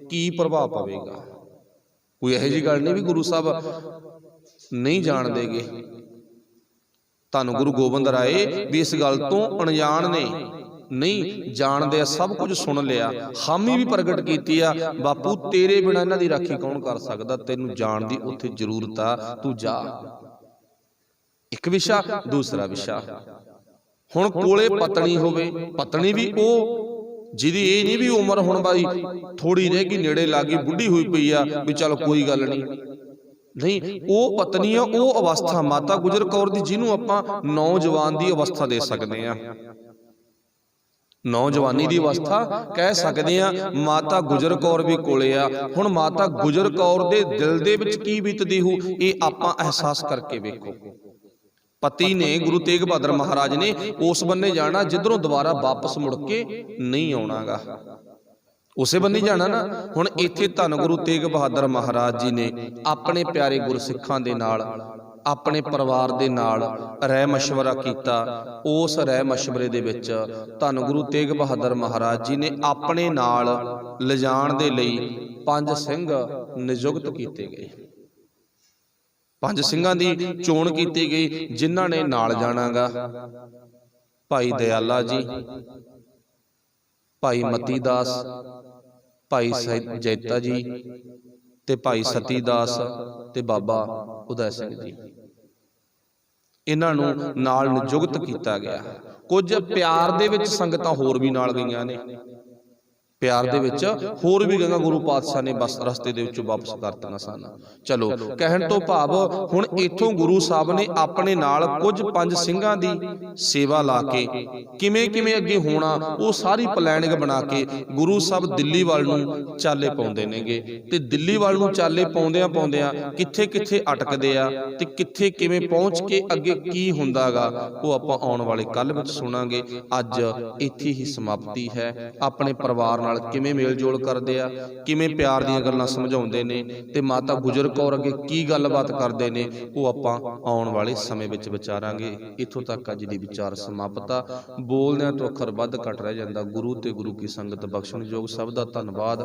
की प्रभाव पवेगा? कोई इहो जी गल नहीं भी गुरु साहब नहीं जान देगे। धन गुरु गोबिंद राय भी इस गल तो अणजान ने, नहीं जानते, सब कुछ सुन लिया, हामी भी प्रगट की आ, बापू तेरे बिना इन्हां दी राखी कौन कर सकदा, तैनूं जाण दी उत्थे जरूरत आ, तू जा। एक विशा, दूसरा विशा हुण कोले पत्नी होवे, पत्नी भी ओ जिहदी ये नहीं भी उम्र हुण बाई थोड़ी रह गई, नेड़े ला गई, बुढ़ी हुई पई आ भी चलो कोई गल नहीं, नहीं वो पत्नी आ, वो अवस्था माता गुजर कौर दी जिन्हों आपां नौजवान दी अवस्था दे सकदे आ, नौजवानी दी अवस्था कह सकते हैं। माता गुजर कौर भी कोले आ। हुण माता गुजर कौर दे दिल दे विच की बीतदी हो, ये आपां एहसास करके वेखो। पति ने गुरु तेग बहादुर महाराज ने उस बन्ने जाना जिधरों दोबारा वापस मुड़ के नहीं आउणागा, उसे बन्ने जाना ना। हुण इत्थे धन गुरु तेग बहादुर महाराज जी ने अपने प्यारे गुरसिखां दे नाल, अपने परिवार दे नाल राय मशवरा कीता। उस राय मशवरे दे विच धन गुरु तेग बहादुर महाराज जी ने अपने नाल लिजाण दे लई 5 सिंह नियुक्त कीते गए। 5 ਸਿੰਘਾਂ ਦੀ ਚੋਣ ਕੀਤੀ ਗਈ जिन्हां ने नाल जाणागा। भाई दयाला जी, भाई मती दास, भाई जैता जी ते भाई सती दास ते बाबा उदय सिंह जी, इन्हां नूं नाल नियुक्त कीता गया। कुछ प्यार दे विच संगतां होर भी नाल गईयां ने, प्यार दे विच होर भी गईयां, गुरु पातशाह ने बस रस्ते दे विचों वापस कर देना सन। चलो कहण तो भाव हुण इथों गुरु साहब ने अपने नाल कुछ 5 ਸਿੰਘਾਂ दी सेवा ला के किवें किवें अगे होना वो सारी प्लैनिंग बना के गुरु साहब दिल्ली वाल नूं चाले पाउंदे नेगे। ते दिल्ली वाल नूं चाले पाउंदियां पाउंदियां कित्थे कित्थे अटकदे आ ते कित्थे किवें पहुंच के अगे की हुंदागा वो आपां आउण वाले कल विच सुणांगे। अज इत्थे ही समाप्ति है। अपने परिवार नाल किवें मेल जोल करदे आ, किवें प्यार दीयां गल्लां समझाउंदे ने ते माता गुजर कौर अगे की गलबात करदे ने वो आपां आउण वाले समय विच विचारांगे। इत्थों तक अज दी विचार समाप्त आ। बोलदिआं तो अखर वध घट रह जांदा। गुरु ते गुरु की संगत बख्शण योग। सब दा धन्नवाद।